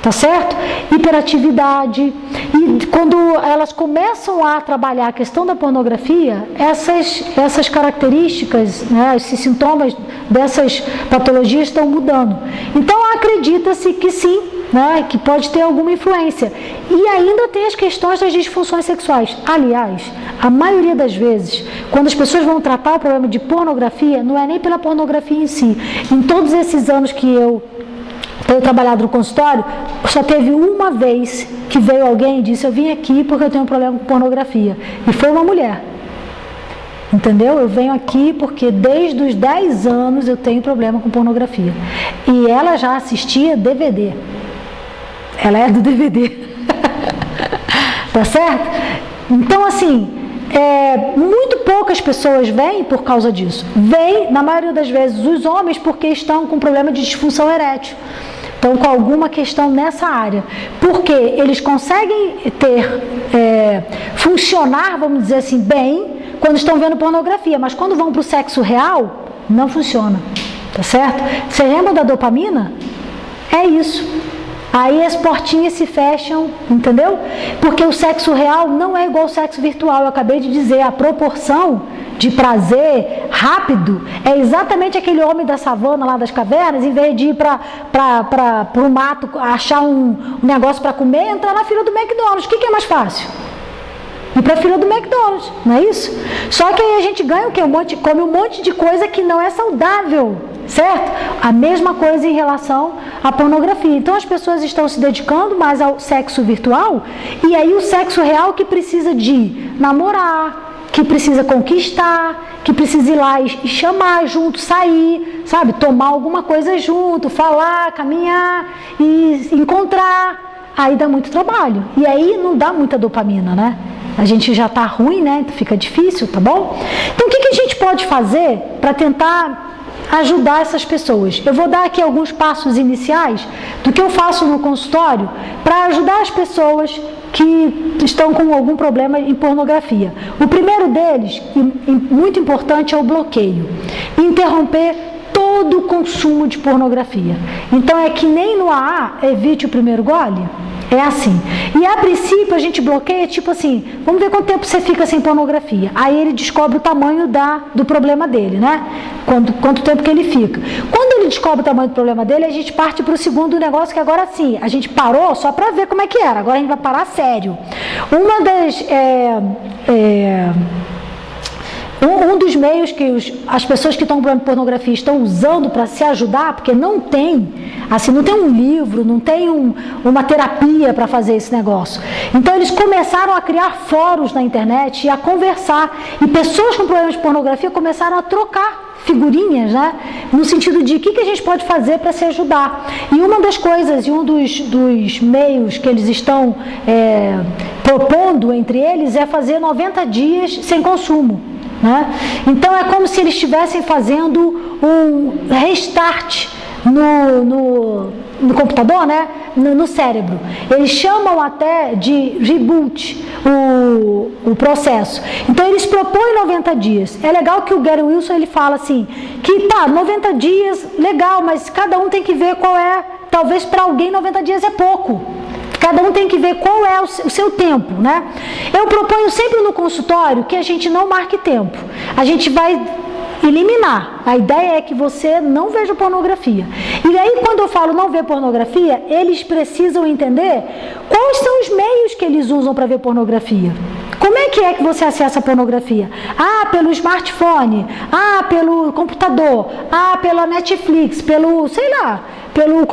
tá certo? Hiperatividade. E quando elas começam a trabalhar a questão da pornografia, essas características, né, esses sintomas dessas patologias estão mudando. Então, acredita-se que sim, né, que pode ter alguma influência. E ainda tem as questões das disfunções sexuais. Aliás, a maioria das vezes, quando as pessoas vão tratar o problema de pornografia, não é nem pela pornografia em si. Em todos esses anos que eu tenho trabalhado no consultório, só teve uma vez que veio alguém e disse: eu vim aqui porque eu tenho um problema com pornografia. E foi uma mulher. Entendeu? Eu venho aqui porque desde os 10 anos eu tenho problema com pornografia. E ela já assistia DVD. Ela é do DVD. Tá certo? Então, assim, muito poucas pessoas vêm por causa disso. Vêm, na maioria das vezes, os homens porque estão com problema de disfunção erétil. Então, com alguma questão nessa área. Porque eles conseguem funcionar, vamos dizer assim, bem, quando estão vendo pornografia. Mas quando vão para o sexo real, não funciona. Tá certo? Você lembra da dopamina? É isso. Aí as portinhas se fecham, entendeu? Porque o sexo real não é igual ao sexo virtual. Eu acabei de dizer, a proporção de prazer rápido é exatamente aquele homem da savana lá das cavernas, em vez de ir para o mato achar um negócio para comer, entrar na fila do McDonald's. O que é mais fácil? Ir para a fila do McDonald's, não é isso? Só que aí a gente ganha o quê? Come um monte de coisa que não é saudável, certo? A mesma coisa em relação à pornografia. Então as pessoas estão se dedicando mais ao sexo virtual, e aí o sexo real que precisa de namorar, que precisa conquistar, que precisa ir lá e chamar junto, sair, sabe? Tomar alguma coisa junto, falar, caminhar e encontrar. Aí dá muito trabalho. E aí não dá muita dopamina, né? A gente já tá ruim, né? Então fica difícil, tá bom? Então o que a gente pode fazer para tentar ajudar essas pessoas? Eu vou dar aqui alguns passos iniciais do que eu faço no consultório para ajudar as pessoas que estão com algum problema em pornografia. O primeiro deles, e muito importante, é o bloqueio. Interromper todo o consumo de pornografia. Então é que nem no AA, evite o primeiro gole. É assim. E a princípio a gente bloqueia, tipo assim, vamos ver quanto tempo você fica sem pornografia. Aí ele descobre o tamanho do problema dele, né? Quanto tempo que ele fica. Quando ele descobre o tamanho do problema dele, a gente parte para o segundo negócio, que agora sim, a gente parou só para ver como é que era. Agora a gente vai parar sério. Uma das... Um dos meios que as pessoas que estão com problema de pornografia estão usando para se ajudar, porque não tem, assim, não tem um livro, não tem uma terapia para fazer esse negócio. Então eles começaram a criar fóruns na internet e a conversar. E pessoas com problemas de pornografia começaram a trocar figurinhas, né? No sentido de o que a gente pode fazer para se ajudar. E uma das coisas, e um dos meios que eles estão propondo entre eles é fazer 90 dias sem consumo. Né? Então é como se eles estivessem fazendo um restart no computador, né? No cérebro. Eles chamam até de reboot o processo. Então eles propõem 90 dias. É legal que o Gary Wilson ele fala assim, que tá, 90 dias, legal, mas cada um tem que ver qual é, talvez para alguém 90 dias é pouco. Cada um tem que ver qual é o seu tempo, né? Eu proponho sempre no consultório que a gente não marque tempo. A gente vai eliminar. A ideia é que você não veja pornografia. E aí, quando eu falo não ver pornografia, eles precisam entender quais são os meios que eles usam para ver pornografia. Como é que você acessa a pornografia? Ah, pelo smartphone. Ah, pelo computador. Ah, pela Netflix. Pelo, sei lá, pelo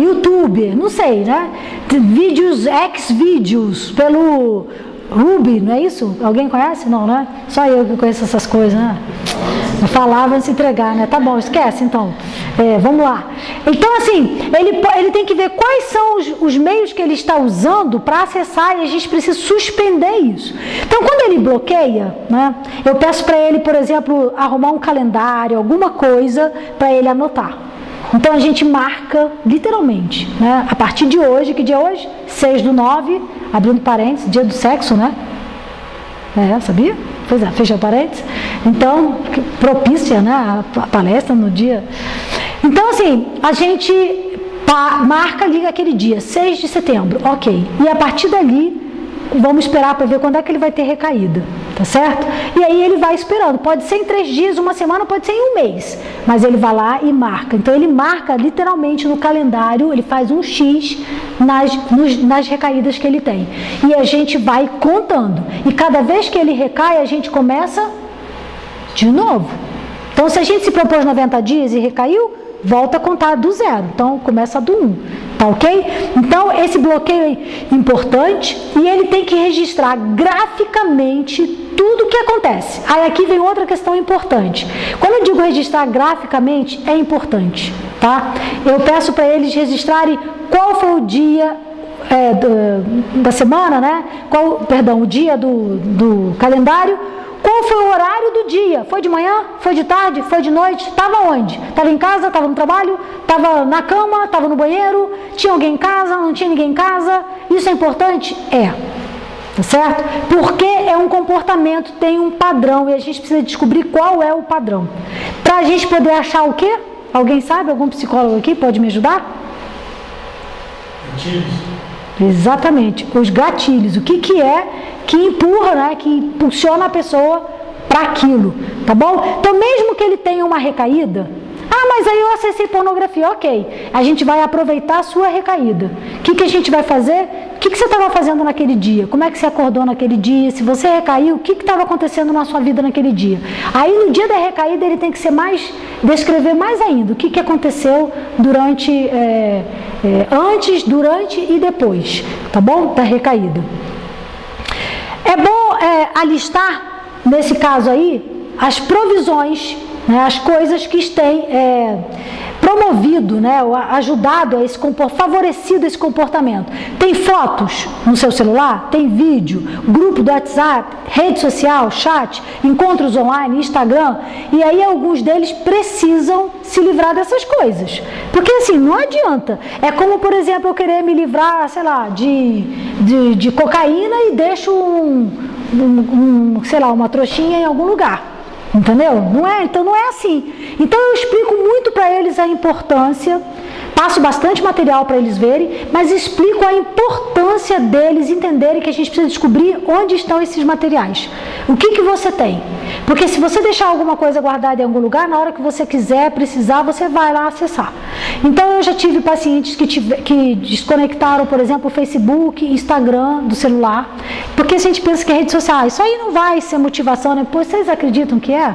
YouTube, não sei, né? Vídeos, Xvideos, pelo Ruby, não é isso? Alguém conhece? Não, né? Só eu que conheço essas coisas, né? Eu falava antes de entregar, né? Tá bom, esquece então. Vamos lá. Então, assim, ele tem que ver quais são os meios que ele está usando para acessar, e a gente precisa suspender isso. Então, quando ele bloqueia, né? Eu peço para ele, por exemplo, arrumar um calendário, alguma coisa para ele anotar. Então a gente marca, literalmente, né? A partir de hoje, que dia é hoje? 6/9, abrindo parênteses, dia do sexo, né? Sabia? Pois é, fecha parênteses. Então, propícia, né? A palestra no dia. Então, assim, a gente marca ali aquele dia, 6 de setembro, ok. E a partir dali, vamos esperar para ver quando é que ele vai ter recaída, tá certo? E aí ele vai esperando, pode ser em 3 dias, uma semana, pode ser em um mês, mas ele vai lá e marca. Então ele marca literalmente no calendário, ele faz um X nas recaídas que ele tem. E a gente vai contando. E cada vez que ele recai, a gente começa de novo. Então se a gente se propôs 90 dias e recaiu, volta a contar do 0. Então começa do 1. Tá ok? Então esse bloqueio é importante e ele tem que registrar graficamente tudo o que acontece. Aí aqui vem outra questão importante. Quando eu digo registrar graficamente, é importante, tá? Eu peço para eles registrarem qual foi o dia da semana, né? O dia do calendário. Qual foi o horário do dia? Foi de manhã? Foi de tarde? Foi de noite? Estava onde? Estava em casa? Estava no trabalho? Estava na cama? Estava no banheiro? Tinha alguém em casa? Não tinha ninguém em casa? Isso é importante? Tá certo? Porque é um comportamento, tem um padrão e a gente precisa descobrir qual é o padrão. Para a gente poder achar o quê? Alguém sabe? Algum psicólogo aqui pode me ajudar? Gatilhos. Exatamente, os gatilhos. O que é que empurra, né? Que impulsiona a pessoa para aquilo, tá bom? Então, mesmo que ele tenha uma recaída, mas aí eu acessei pornografia, ok. A gente vai aproveitar a sua recaída. O que a gente vai fazer? que você estava fazendo naquele dia? Como é que você acordou naquele dia? Se você recaiu, o que estava acontecendo na sua vida naquele dia? Aí no dia da recaída ele tem que ser descrever mais ainda o que aconteceu durante, antes, durante e depois, tá bom? Da recaída. É bom alistar, nesse caso aí, as provisões, né, as coisas que têm promovido, né, ajudado a favorecido esse comportamento. Tem fotos no seu celular, tem vídeo, grupo do WhatsApp, rede social, chat, encontros online, Instagram, e aí alguns deles precisam se livrar dessas coisas. Porque assim, não adianta. É como, por exemplo, eu querer me livrar, sei lá, de cocaína e deixo sei lá, uma trouxinha em algum lugar. Entendeu? Não é? Então não é assim. Então eu explico muito para eles a importância, passo bastante material para eles verem, mas explico a importância deles entenderem que a gente precisa descobrir onde estão esses materiais. O que você tem? Porque se você deixar alguma coisa guardada em algum lugar, na hora que você quiser, precisar, você vai lá acessar. Então eu já tive pacientes que desconectaram, por exemplo, o Facebook, Instagram do celular, porque a gente pensa que é rede social, isso aí não vai ser motivação, né? Pô, vocês acreditam que é?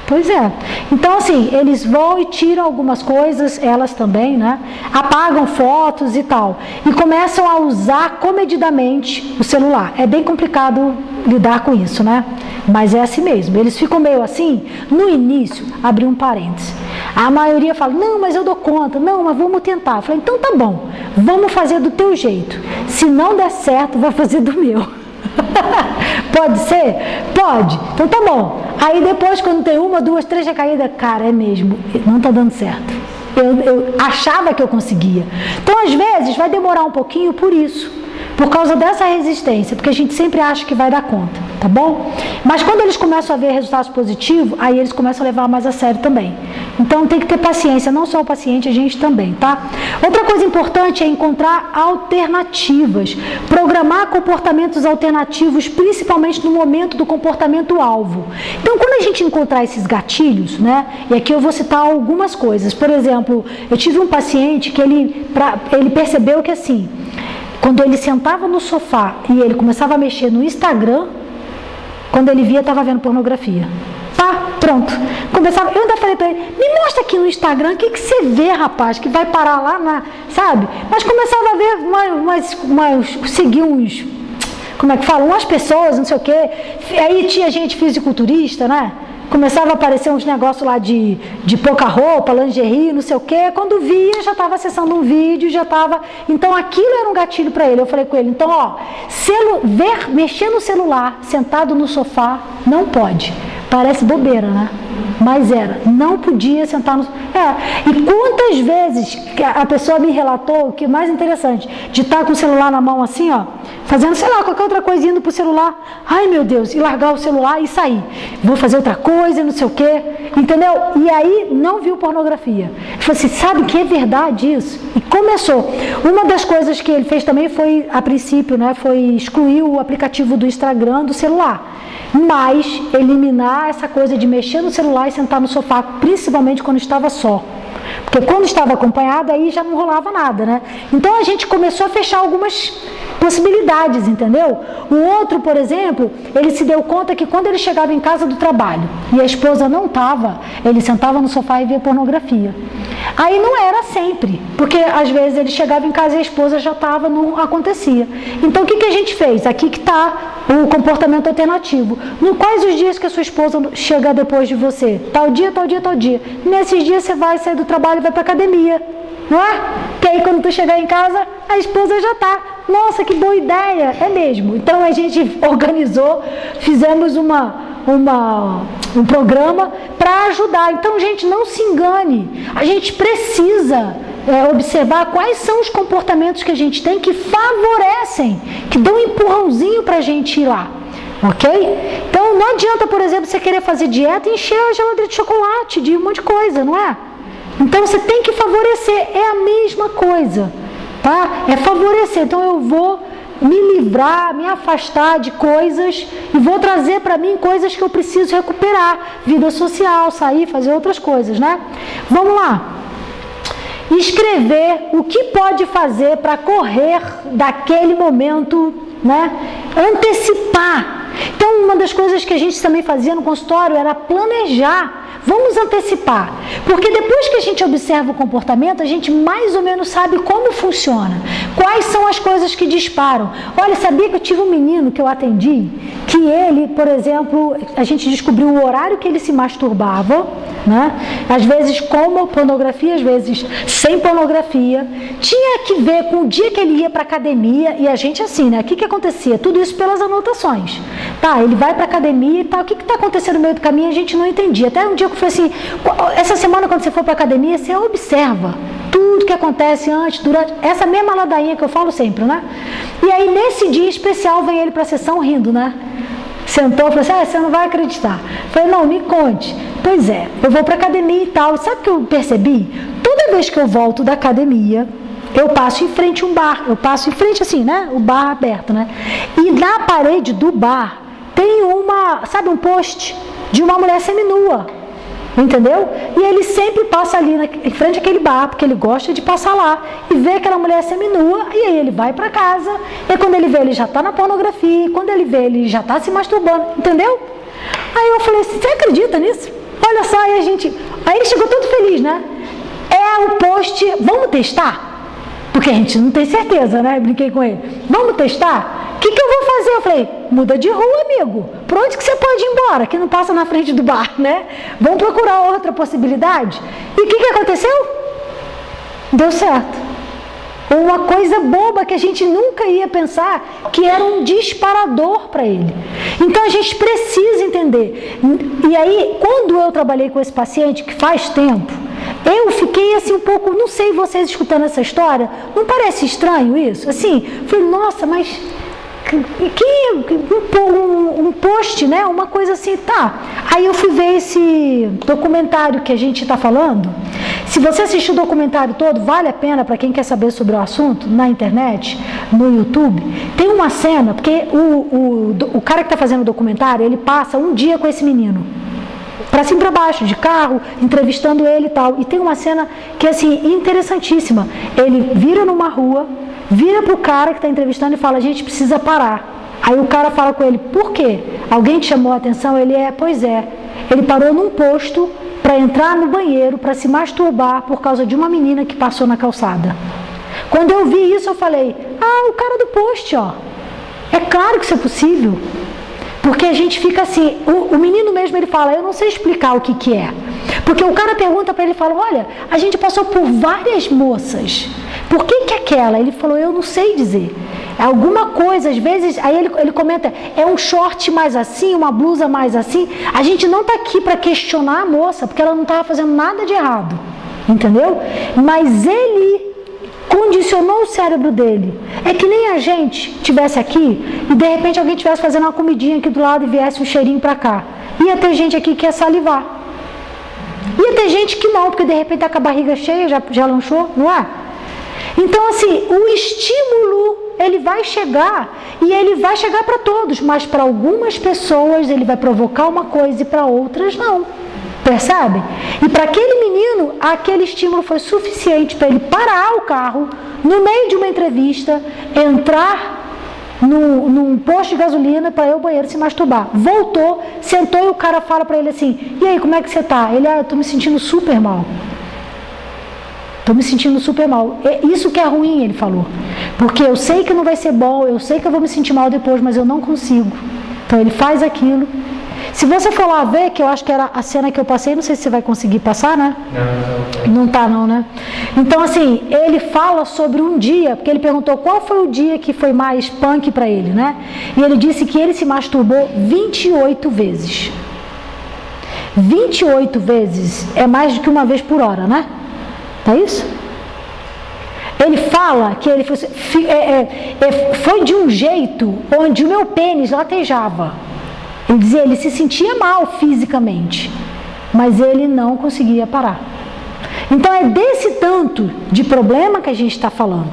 Pois é. Então, assim, eles vão e tiram algumas coisas, elas também, né? Apagam fotos e tal. E começam a usar comedidamente o celular. É bem complicado lidar com isso, né? Mas é assim mesmo. Eles ficam meio assim. No início, abri um parêntese. A maioria fala, não, mas eu dou conta. Não, mas vamos tentar. Eu falei, então tá bom. Vamos fazer do teu jeito. Se não der certo, vai fazer do meu. Pode ser? Pode. Então tá bom. Aí depois, quando tem 1, 2, 3 recaídas, cara, é mesmo, não tá dando certo. Eu achava que eu conseguia. Então, às vezes, vai demorar um pouquinho por isso. Por causa dessa resistência, porque a gente sempre acha que vai dar conta, tá bom? Mas quando eles começam a ver resultados positivos, aí eles começam a levar mais a sério também. Então tem que ter paciência, não só o paciente, a gente também, tá? Outra coisa importante é encontrar alternativas, programar comportamentos alternativos, principalmente no momento do comportamento-alvo. Então quando a gente encontrar esses gatilhos, né? E aqui eu vou citar algumas coisas. Por exemplo, eu tive um paciente que ele percebeu que assim, quando ele sentava no sofá e ele começava a mexer no Instagram, quando ele via, estava vendo pornografia. Tá, pronto. Começava, eu ainda falei para ele, me mostra aqui no Instagram, o que você vê, rapaz, que vai parar lá, sabe? Mas começava a ver, seguir uns, como é que fala? Umas pessoas, não sei o quê. Aí tinha gente fisiculturista, né? Começava a aparecer uns negócios lá de pouca roupa, lingerie, não sei o quê. Quando via, já estava acessando um vídeo, já estava... Então, aquilo era um gatilho para ele. Eu falei com ele, então, ó, mexer no celular, sentado no sofá, não pode. Parece bobeira, né? Mas não podia sentar no... E quantas vezes a pessoa me relatou, o que é mais interessante, de estar com o celular na mão assim, ó, fazendo, sei lá, qualquer outra coisa, indo pro celular, ai meu Deus, e largar o celular e sair. Vou fazer outra coisa, não sei o quê, entendeu? E aí não viu pornografia. Eu falei assim, sabe que é verdade isso? E começou. Uma das coisas que ele fez também foi, a princípio, né, foi excluir o aplicativo do Instagram do celular. Mas eliminar essa coisa de mexer no celular e sentar no sofá, principalmente quando estava só. Porque quando estava acompanhado, aí já não rolava nada, né? Então a gente começou a fechar algumas possibilidades, entendeu? O outro, por exemplo, ele se deu conta que quando ele chegava em casa do trabalho e a esposa não estava, ele sentava no sofá e via pornografia. Aí não era sempre, porque às vezes ele chegava em casa e a esposa já estava, não acontecia. Então o que a gente fez? Aqui que está o comportamento alternativo. Quais os dias que a sua esposa chega depois de você? Tal dia, tal dia, tal dia. Nesses dias você vai sair do trabalho e vai para academia, não é? Que aí quando tu chegar em casa, a esposa já está. Nossa, que boa ideia! É mesmo. Então a gente organizou, fizemos um programa para ajudar. Então, gente, não se engane. A gente precisa observar quais são os comportamentos que a gente tem que favorecem, que dão um empurrãozinho para a gente ir lá. Ok? Então, não adianta, por exemplo, você querer fazer dieta e encher a geladeira de chocolate, de um monte de coisa, não é? Então, você tem que favorecer. É a mesma coisa. Tá? É favorecer. Então, eu vou me livrar, me afastar de coisas e vou trazer para mim coisas que eu preciso recuperar. Vida social, sair, fazer outras coisas, né? Vamos lá. escrever o que pode fazer para correr daquele momento, né? Antecipar. Então, uma das coisas que a gente também fazia no consultório era planejar. Vamos antecipar, porque depois que a gente observa o comportamento, a gente mais ou menos sabe como funciona, quais são as coisas que disparam. Olha, sabia que eu tive um menino que eu atendi, que ele, por exemplo, a gente descobriu o horário que ele se masturbava, né? Às vezes com pornografia, às vezes sem pornografia, tinha que ver com o dia que ele ia para academia, e a gente assim, né? O que acontecia? Tudo isso pelas anotações. Tá, ele vai para academia e tal, o que está acontecendo no meio do caminho, a gente não entendia. Até um dia que eu falei assim, essa semana quando você for para academia, você observa tudo que acontece antes, durante, essa mesma ladainha que eu falo sempre, né? E aí nesse dia especial vem ele para a sessão rindo, né? Sentou e falou assim, você não vai acreditar. Eu falei, não, me conte. Pois é, eu vou para academia e tal. Sabe o que eu percebi? Toda vez que eu volto da academia, eu passo em frente a um bar. Eu passo em frente assim, né? O bar aberto, né? E na parede do bar tem sabe, um post de uma mulher seminua. Entendeu? E ele sempre passa ali em frente àquele bar, porque ele gosta de passar lá e ver aquela mulher seminua, e aí ele vai para casa, e quando ele vê, ele já está na pornografia, e quando ele vê, ele já está se masturbando, entendeu? Aí eu falei assim, você acredita nisso? Olha só, aí ele chegou todo feliz, né? É o post, vamos testar? Porque a gente não tem certeza, né? Brinquei com ele. Vamos testar? O que eu vou fazer? Eu falei, muda de rua, amigo. Por onde que você pode ir embora? Que não passa na frente do bar, né? Vamos procurar outra possibilidade? E o que aconteceu? Deu certo. Uma coisa boba que a gente nunca ia pensar, que era um disparador para ele. Então a gente precisa entender. E aí, quando eu trabalhei com esse paciente, que faz tempo, eu fiquei assim um pouco, não sei, vocês escutando essa história, não parece estranho isso? Assim, falei, nossa, mas um post, né? Uma coisa assim, tá. Aí eu fui ver esse documentário que a gente está falando. Se você assistir o documentário todo, vale a pena para quem quer saber sobre o assunto, na internet, no YouTube. Tem uma cena, porque o cara que está fazendo o documentário, ele passa um dia com esse menino, para cima e para baixo, de carro, entrevistando ele e tal. E tem uma cena que é assim, interessantíssima. Ele vira numa rua, vira pro cara que está entrevistando e fala, a gente precisa parar. Aí o cara fala com ele, por quê? Alguém te chamou a atenção? Ele pois é. Ele parou num posto para entrar no banheiro, para se masturbar por causa de uma menina que passou na calçada. Quando eu vi isso, eu falei, o cara do post, ó. É claro que isso é possível. Porque a gente fica assim, o menino mesmo, ele fala, eu não sei explicar o que é. Porque o cara pergunta para ele, fala, olha, a gente passou por várias moças, por que aquela? Ele falou, eu não sei dizer. É alguma coisa, às vezes, aí ele comenta, é um short mais assim, uma blusa mais assim. A gente não está aqui para questionar a moça, porque ela não estava fazendo nada de errado, entendeu? Mas ele condicionou o cérebro dele. É que nem a gente estivesse aqui e de repente alguém estivesse fazendo uma comidinha aqui do lado e viesse um cheirinho para cá. Ia ter gente aqui que ia salivar. Ia ter gente que não, porque de repente está com a barriga cheia, já lanchou, não é? Então assim, o estímulo, ele vai chegar, e ele vai chegar para todos, mas para algumas pessoas ele vai provocar uma coisa e para outras não. Percebe? E para aquele menino, aquele estímulo foi suficiente para ele parar o carro, no meio de uma entrevista, entrar num posto de gasolina para ir ao banheiro se masturbar. Voltou, sentou e o cara fala para ele assim, e aí, como é que você tá? Ele, eu tô me sentindo super mal. Tô me sentindo super mal. Isso que é ruim, ele falou. Porque eu sei que não vai ser bom, eu sei que eu vou me sentir mal depois, mas eu não consigo. Então ele faz aquilo. Se você for lá ver, que eu acho que era a cena que eu passei, não sei se você vai conseguir passar, né? Não tá não, né? Então assim, ele fala sobre um dia, porque ele perguntou qual foi o dia que foi mais punk para ele, né? E ele disse que ele se masturbou 28 vezes. 28 vezes é mais do que uma vez por hora, né? Não é isso? Ele fala que ele foi de um jeito onde o meu pênis latejava. Ele dizia, ele se sentia mal fisicamente, mas ele não conseguia parar. Então é desse tanto de problema que a gente está falando.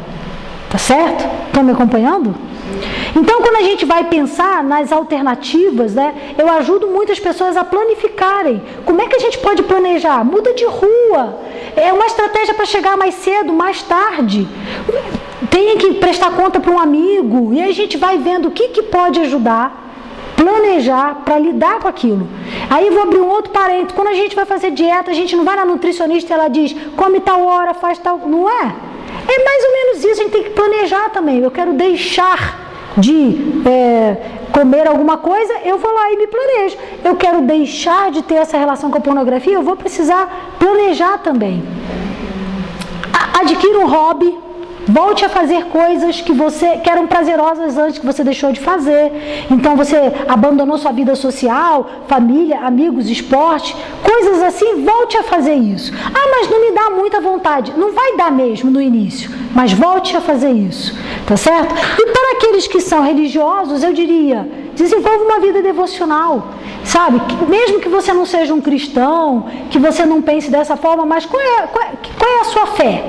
Tá certo? Estão me acompanhando? Então, quando a gente vai pensar nas alternativas, né, eu ajudo muitas pessoas a planificarem. Como é que a gente pode planejar? Muda de rua. É uma estratégia para chegar mais cedo, mais tarde. Tem que prestar conta para um amigo. E aí a gente vai vendo o que pode ajudar. Planejar para lidar com aquilo. Aí eu vou abrir um outro parênteses. Quando a gente vai fazer dieta, a gente não vai na nutricionista e ela diz, come tal hora, faz tal... Não é? É mais ou menos isso, a gente tem que planejar também. Eu quero deixar de comer alguma coisa, eu vou lá e me planejo. Eu quero deixar de ter essa relação com a pornografia, eu vou precisar planejar também. Adquira um hobby. Volte a fazer coisas que eram prazerosas antes, que você deixou de fazer. Então você abandonou sua vida social, família, amigos, esporte, coisas assim, volte a fazer isso. Ah, mas não me dá muita vontade. Não vai dar mesmo no início, mas volte a fazer isso, tá certo? E para aqueles que são religiosos, eu diria, desenvolva uma vida devocional, sabe? Mesmo que você não seja um cristão, que você não pense dessa forma, mas qual é a sua fé?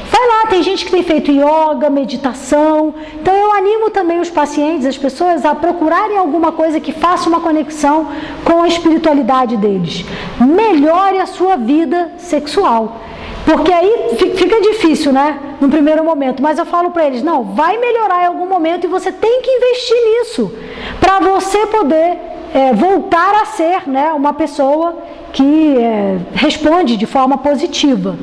Vai lá, tem gente que tem feito yoga, meditação. Então eu animo também os pacientes, as pessoas, a procurarem alguma coisa que faça uma conexão com a espiritualidade deles. Melhore a sua vida sexual. Porque aí fica difícil, né? No primeiro momento. Mas eu falo para eles, não, vai melhorar em algum momento e você tem que investir nisso. Para você poder voltar a ser, né, uma pessoa que responde de forma positiva,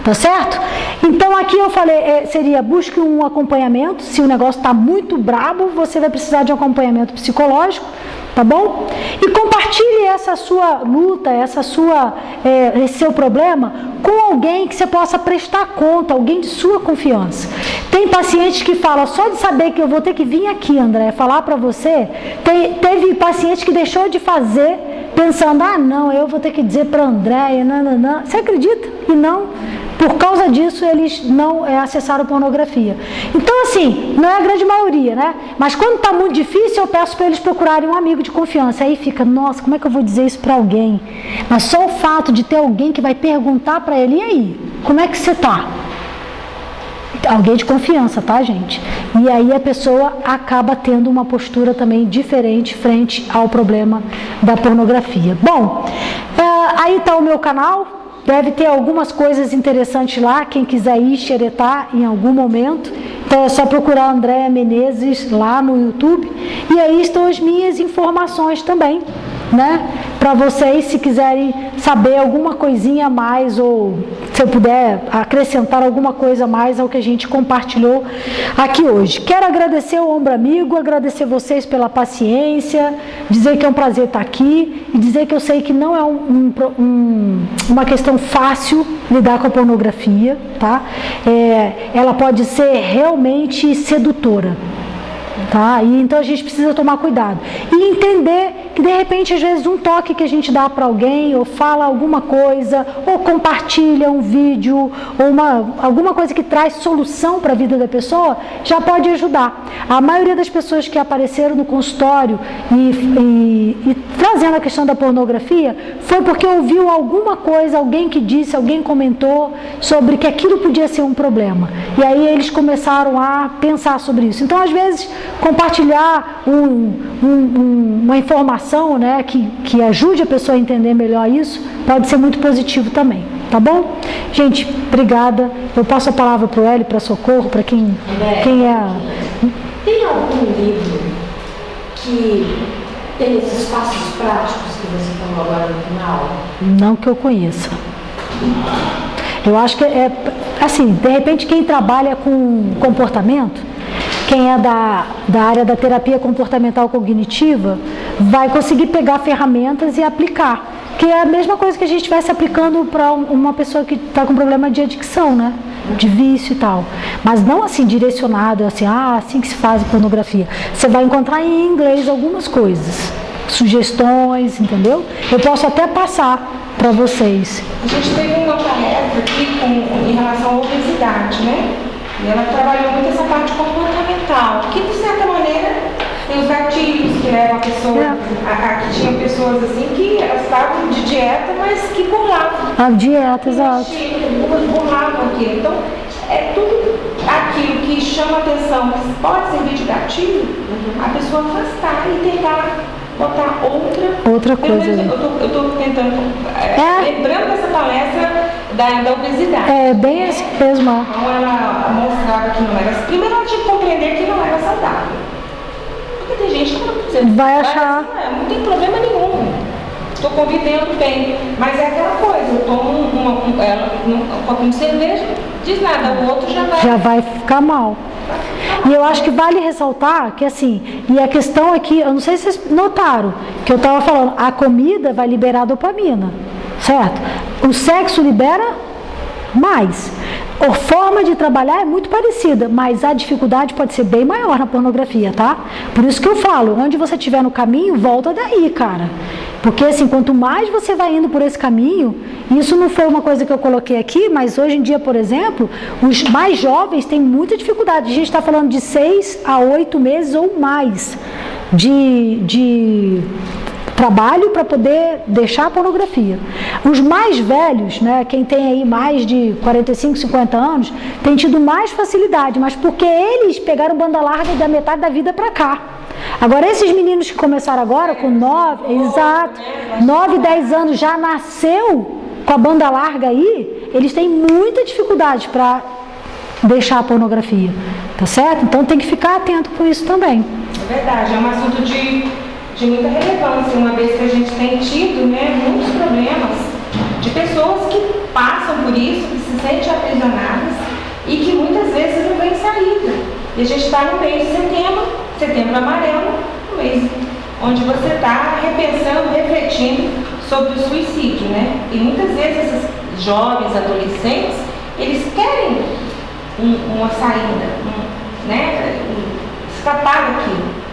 tá certo? Então aqui eu falei, seria busque um acompanhamento. Se o negócio está muito brabo, você vai precisar de um acompanhamento psicológico, tá bom? E compartilhe essa sua luta, esse seu problema com alguém que você possa prestar conta, alguém de sua confiança. Tem pacientes que falam, só de saber que eu vou ter que vir aqui, André, falar para você. Teve paciente que deixou de fazer pensando, não, eu vou ter que dizer para André, não. Você acredita? E não, por causa disso eles não acessaram pornografia. Então assim, não é a grande maioria, né? Mas quando está muito difícil, eu peço para eles procurarem um amigo de confiança. Aí fica, nossa, como é que eu vou dizer isso para alguém? Mas só o fato de ter alguém que vai perguntar para ele, e aí, como é que você está? Alguém de confiança, tá, gente? E aí a pessoa acaba tendo uma postura também diferente frente ao problema da pornografia. Bom, aí está o meu canal. Deve ter algumas coisas interessantes lá, quem quiser ir xeretar em algum momento. Então é só procurar Andréa Menezes lá no YouTube. E aí estão as minhas informações também, né? Para vocês, se quiserem saber alguma coisinha a mais, ou se eu puder acrescentar alguma coisa a mais ao que a gente compartilhou aqui hoje. Quero agradecer ao Ombro Amigo, agradecer vocês pela paciência, dizer que é um prazer estar aqui e dizer que eu sei que não é uma questão fácil lidar com a pornografia, tá? Ela pode ser realmente sedutora. Tá? E então a gente precisa tomar cuidado e entender que de repente às vezes um toque que a gente dá para alguém, ou fala alguma coisa, ou compartilha um vídeo, ou alguma coisa que traz solução para a vida da pessoa, já pode ajudar. A maioria das pessoas que apareceram no consultório e trazendo a questão da pornografia foi porque ouviu alguma coisa, alguém que disse, alguém comentou sobre que aquilo podia ser um problema, e aí eles começaram a pensar sobre isso. Então às vezes compartilhar uma informação, né, que ajude a pessoa a entender melhor isso, pode ser muito positivo também, tá bom? Gente, obrigada. Eu passo a palavra para o Hélio, para Socorro, para quem é... Tem algum livro que tem esses passos práticos que você falou agora no final? Não que eu conheça. Eu acho que assim, de repente quem trabalha com comportamento, quem é da área da terapia comportamental cognitiva, vai conseguir pegar ferramentas e aplicar. Que é a mesma coisa que a gente estivesse aplicando para uma pessoa que está com problema de adicção, né? De vício e tal. Mas não assim direcionado, assim que se faz pornografia. Você vai encontrar em inglês algumas coisas, sugestões, entendeu? Eu posso até passar para vocês. A gente teve uma tarefa aqui em relação à obesidade, né? E ela trabalhou muito essa parte comportamental, que de certa maneira tem os gatilhos que levam a pessoa, que tinha pessoas assim que elas estavam de dieta, mas que burlavam. A dieta, exato. Burlavam aquilo. Então, tudo aqui aquilo que chama atenção, que pode servir de gatilho, a pessoa afastar e tentar botar outra coisa. Eu estou tentando, lembrando dessa palestra da obesidade. É bem esse mesmo. Então ela mostrava que não era. Primeiro ela tinha que compreender que não era saudável. Porque tem gente que vai achar. Não tem problema nenhum. Estou convivendo bem. Mas é aquela coisa, eu tomo um copo de cerveja, diz nada, o outro já vai ficar mal. E eu acho que vale ressaltar que assim, e a questão aqui, eu não sei se vocês notaram, que eu estava falando, a comida vai liberar dopamina, certo? O sexo libera mais. A forma de trabalhar é muito parecida, mas a dificuldade pode ser bem maior na pornografia, tá? Por isso que eu falo, onde você estiver no caminho, volta daí, cara. Porque assim, quanto mais você vai indo por esse caminho, isso não foi uma coisa que eu coloquei aqui, mas hoje em dia, por exemplo, os mais jovens têm muita dificuldade. A gente está falando de 6 a 8 meses ou mais de trabalho para poder deixar a pornografia. Os mais velhos, né, quem tem aí mais de 45, 50 anos, tem tido mais facilidade, mas porque eles pegaram banda larga da metade da vida para cá. Agora, esses meninos que começaram agora com 9, 10 anos, já nasceu com a banda larga aí, eles têm muita dificuldade para deixar a pornografia, tá certo? Então tem que ficar atento com isso também. É verdade, é um assunto de muita relevância, uma vez que a gente tem tido, né, muitos problemas de pessoas que passam por isso, que se sentem aprisionadas e que muitas vezes não vem saída. E a gente está no mês de setembro amarelo, um mês onde você está repensando, refletindo sobre o suicídio, né? E muitas vezes esses jovens, adolescentes, eles querem uma saída, né? Escapar daquilo.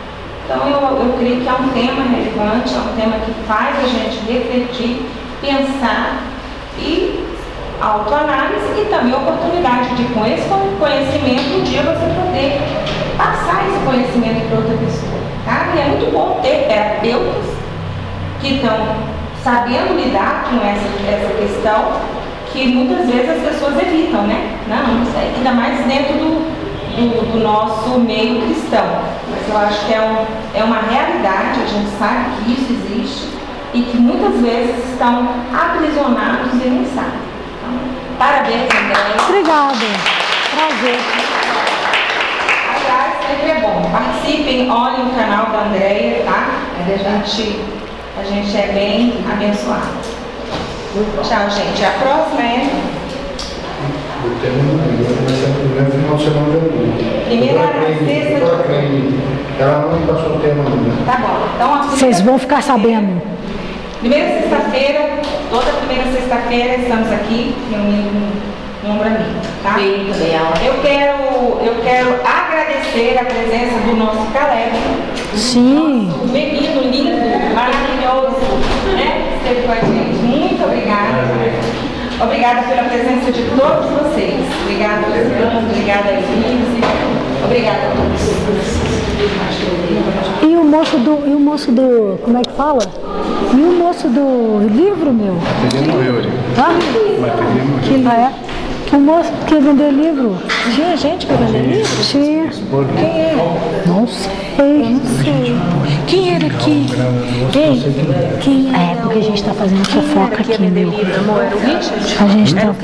Então eu creio que é um tema relevante, é um tema que faz a gente refletir, pensar e autoanálise e também a oportunidade de, com esse conhecimento, um dia você poder passar esse conhecimento para outra pessoa, tá? E é muito bom ter terapeutas que estão sabendo lidar com essa questão que muitas vezes as pessoas evitam, né? Não sei, ainda mais dentro do nosso meio cristão. Mas eu acho que é uma realidade, a gente sabe que isso existe e que muitas vezes estão aprisionados e nem sabem. Parabéns, Andréia. Obrigada. Prazer. Aliás, sempre é bom. Participem, olhem o canal da Andréia, tá? A gente é bem abençoado. Tchau, gente. A próxima é... Primeiro final de semana de outubro. Primeira sexta de outubro. Ela não passou o tema ainda. Tá bom. Então, vocês vão ficar sabendo. Primeira sexta-feira, toda primeira sexta-feira estamos aqui reunidos no ombro amigo, tá? Eu quero agradecer a presença do nosso Caleb. Sim. Nosso menino lindo, maravilhoso, né? Esteve com a gente. Muito obrigada. Obrigada pela presença de todos vocês. Obrigada, Luciano. Obrigada, Elise. Obrigada a todos. E o moço do, como é que fala? E o moço do livro, meu? Bateria morreu ali. Bateria morreu. Ah, é? O moço que vendeu livro? Tinha gente que vendeu livro? Tinha. Quem é? Não sei. Quem era aqui? Quem? É, porque a gente está fazendo fofoca aqui, meu. Amor, era o Richard? A gente tá...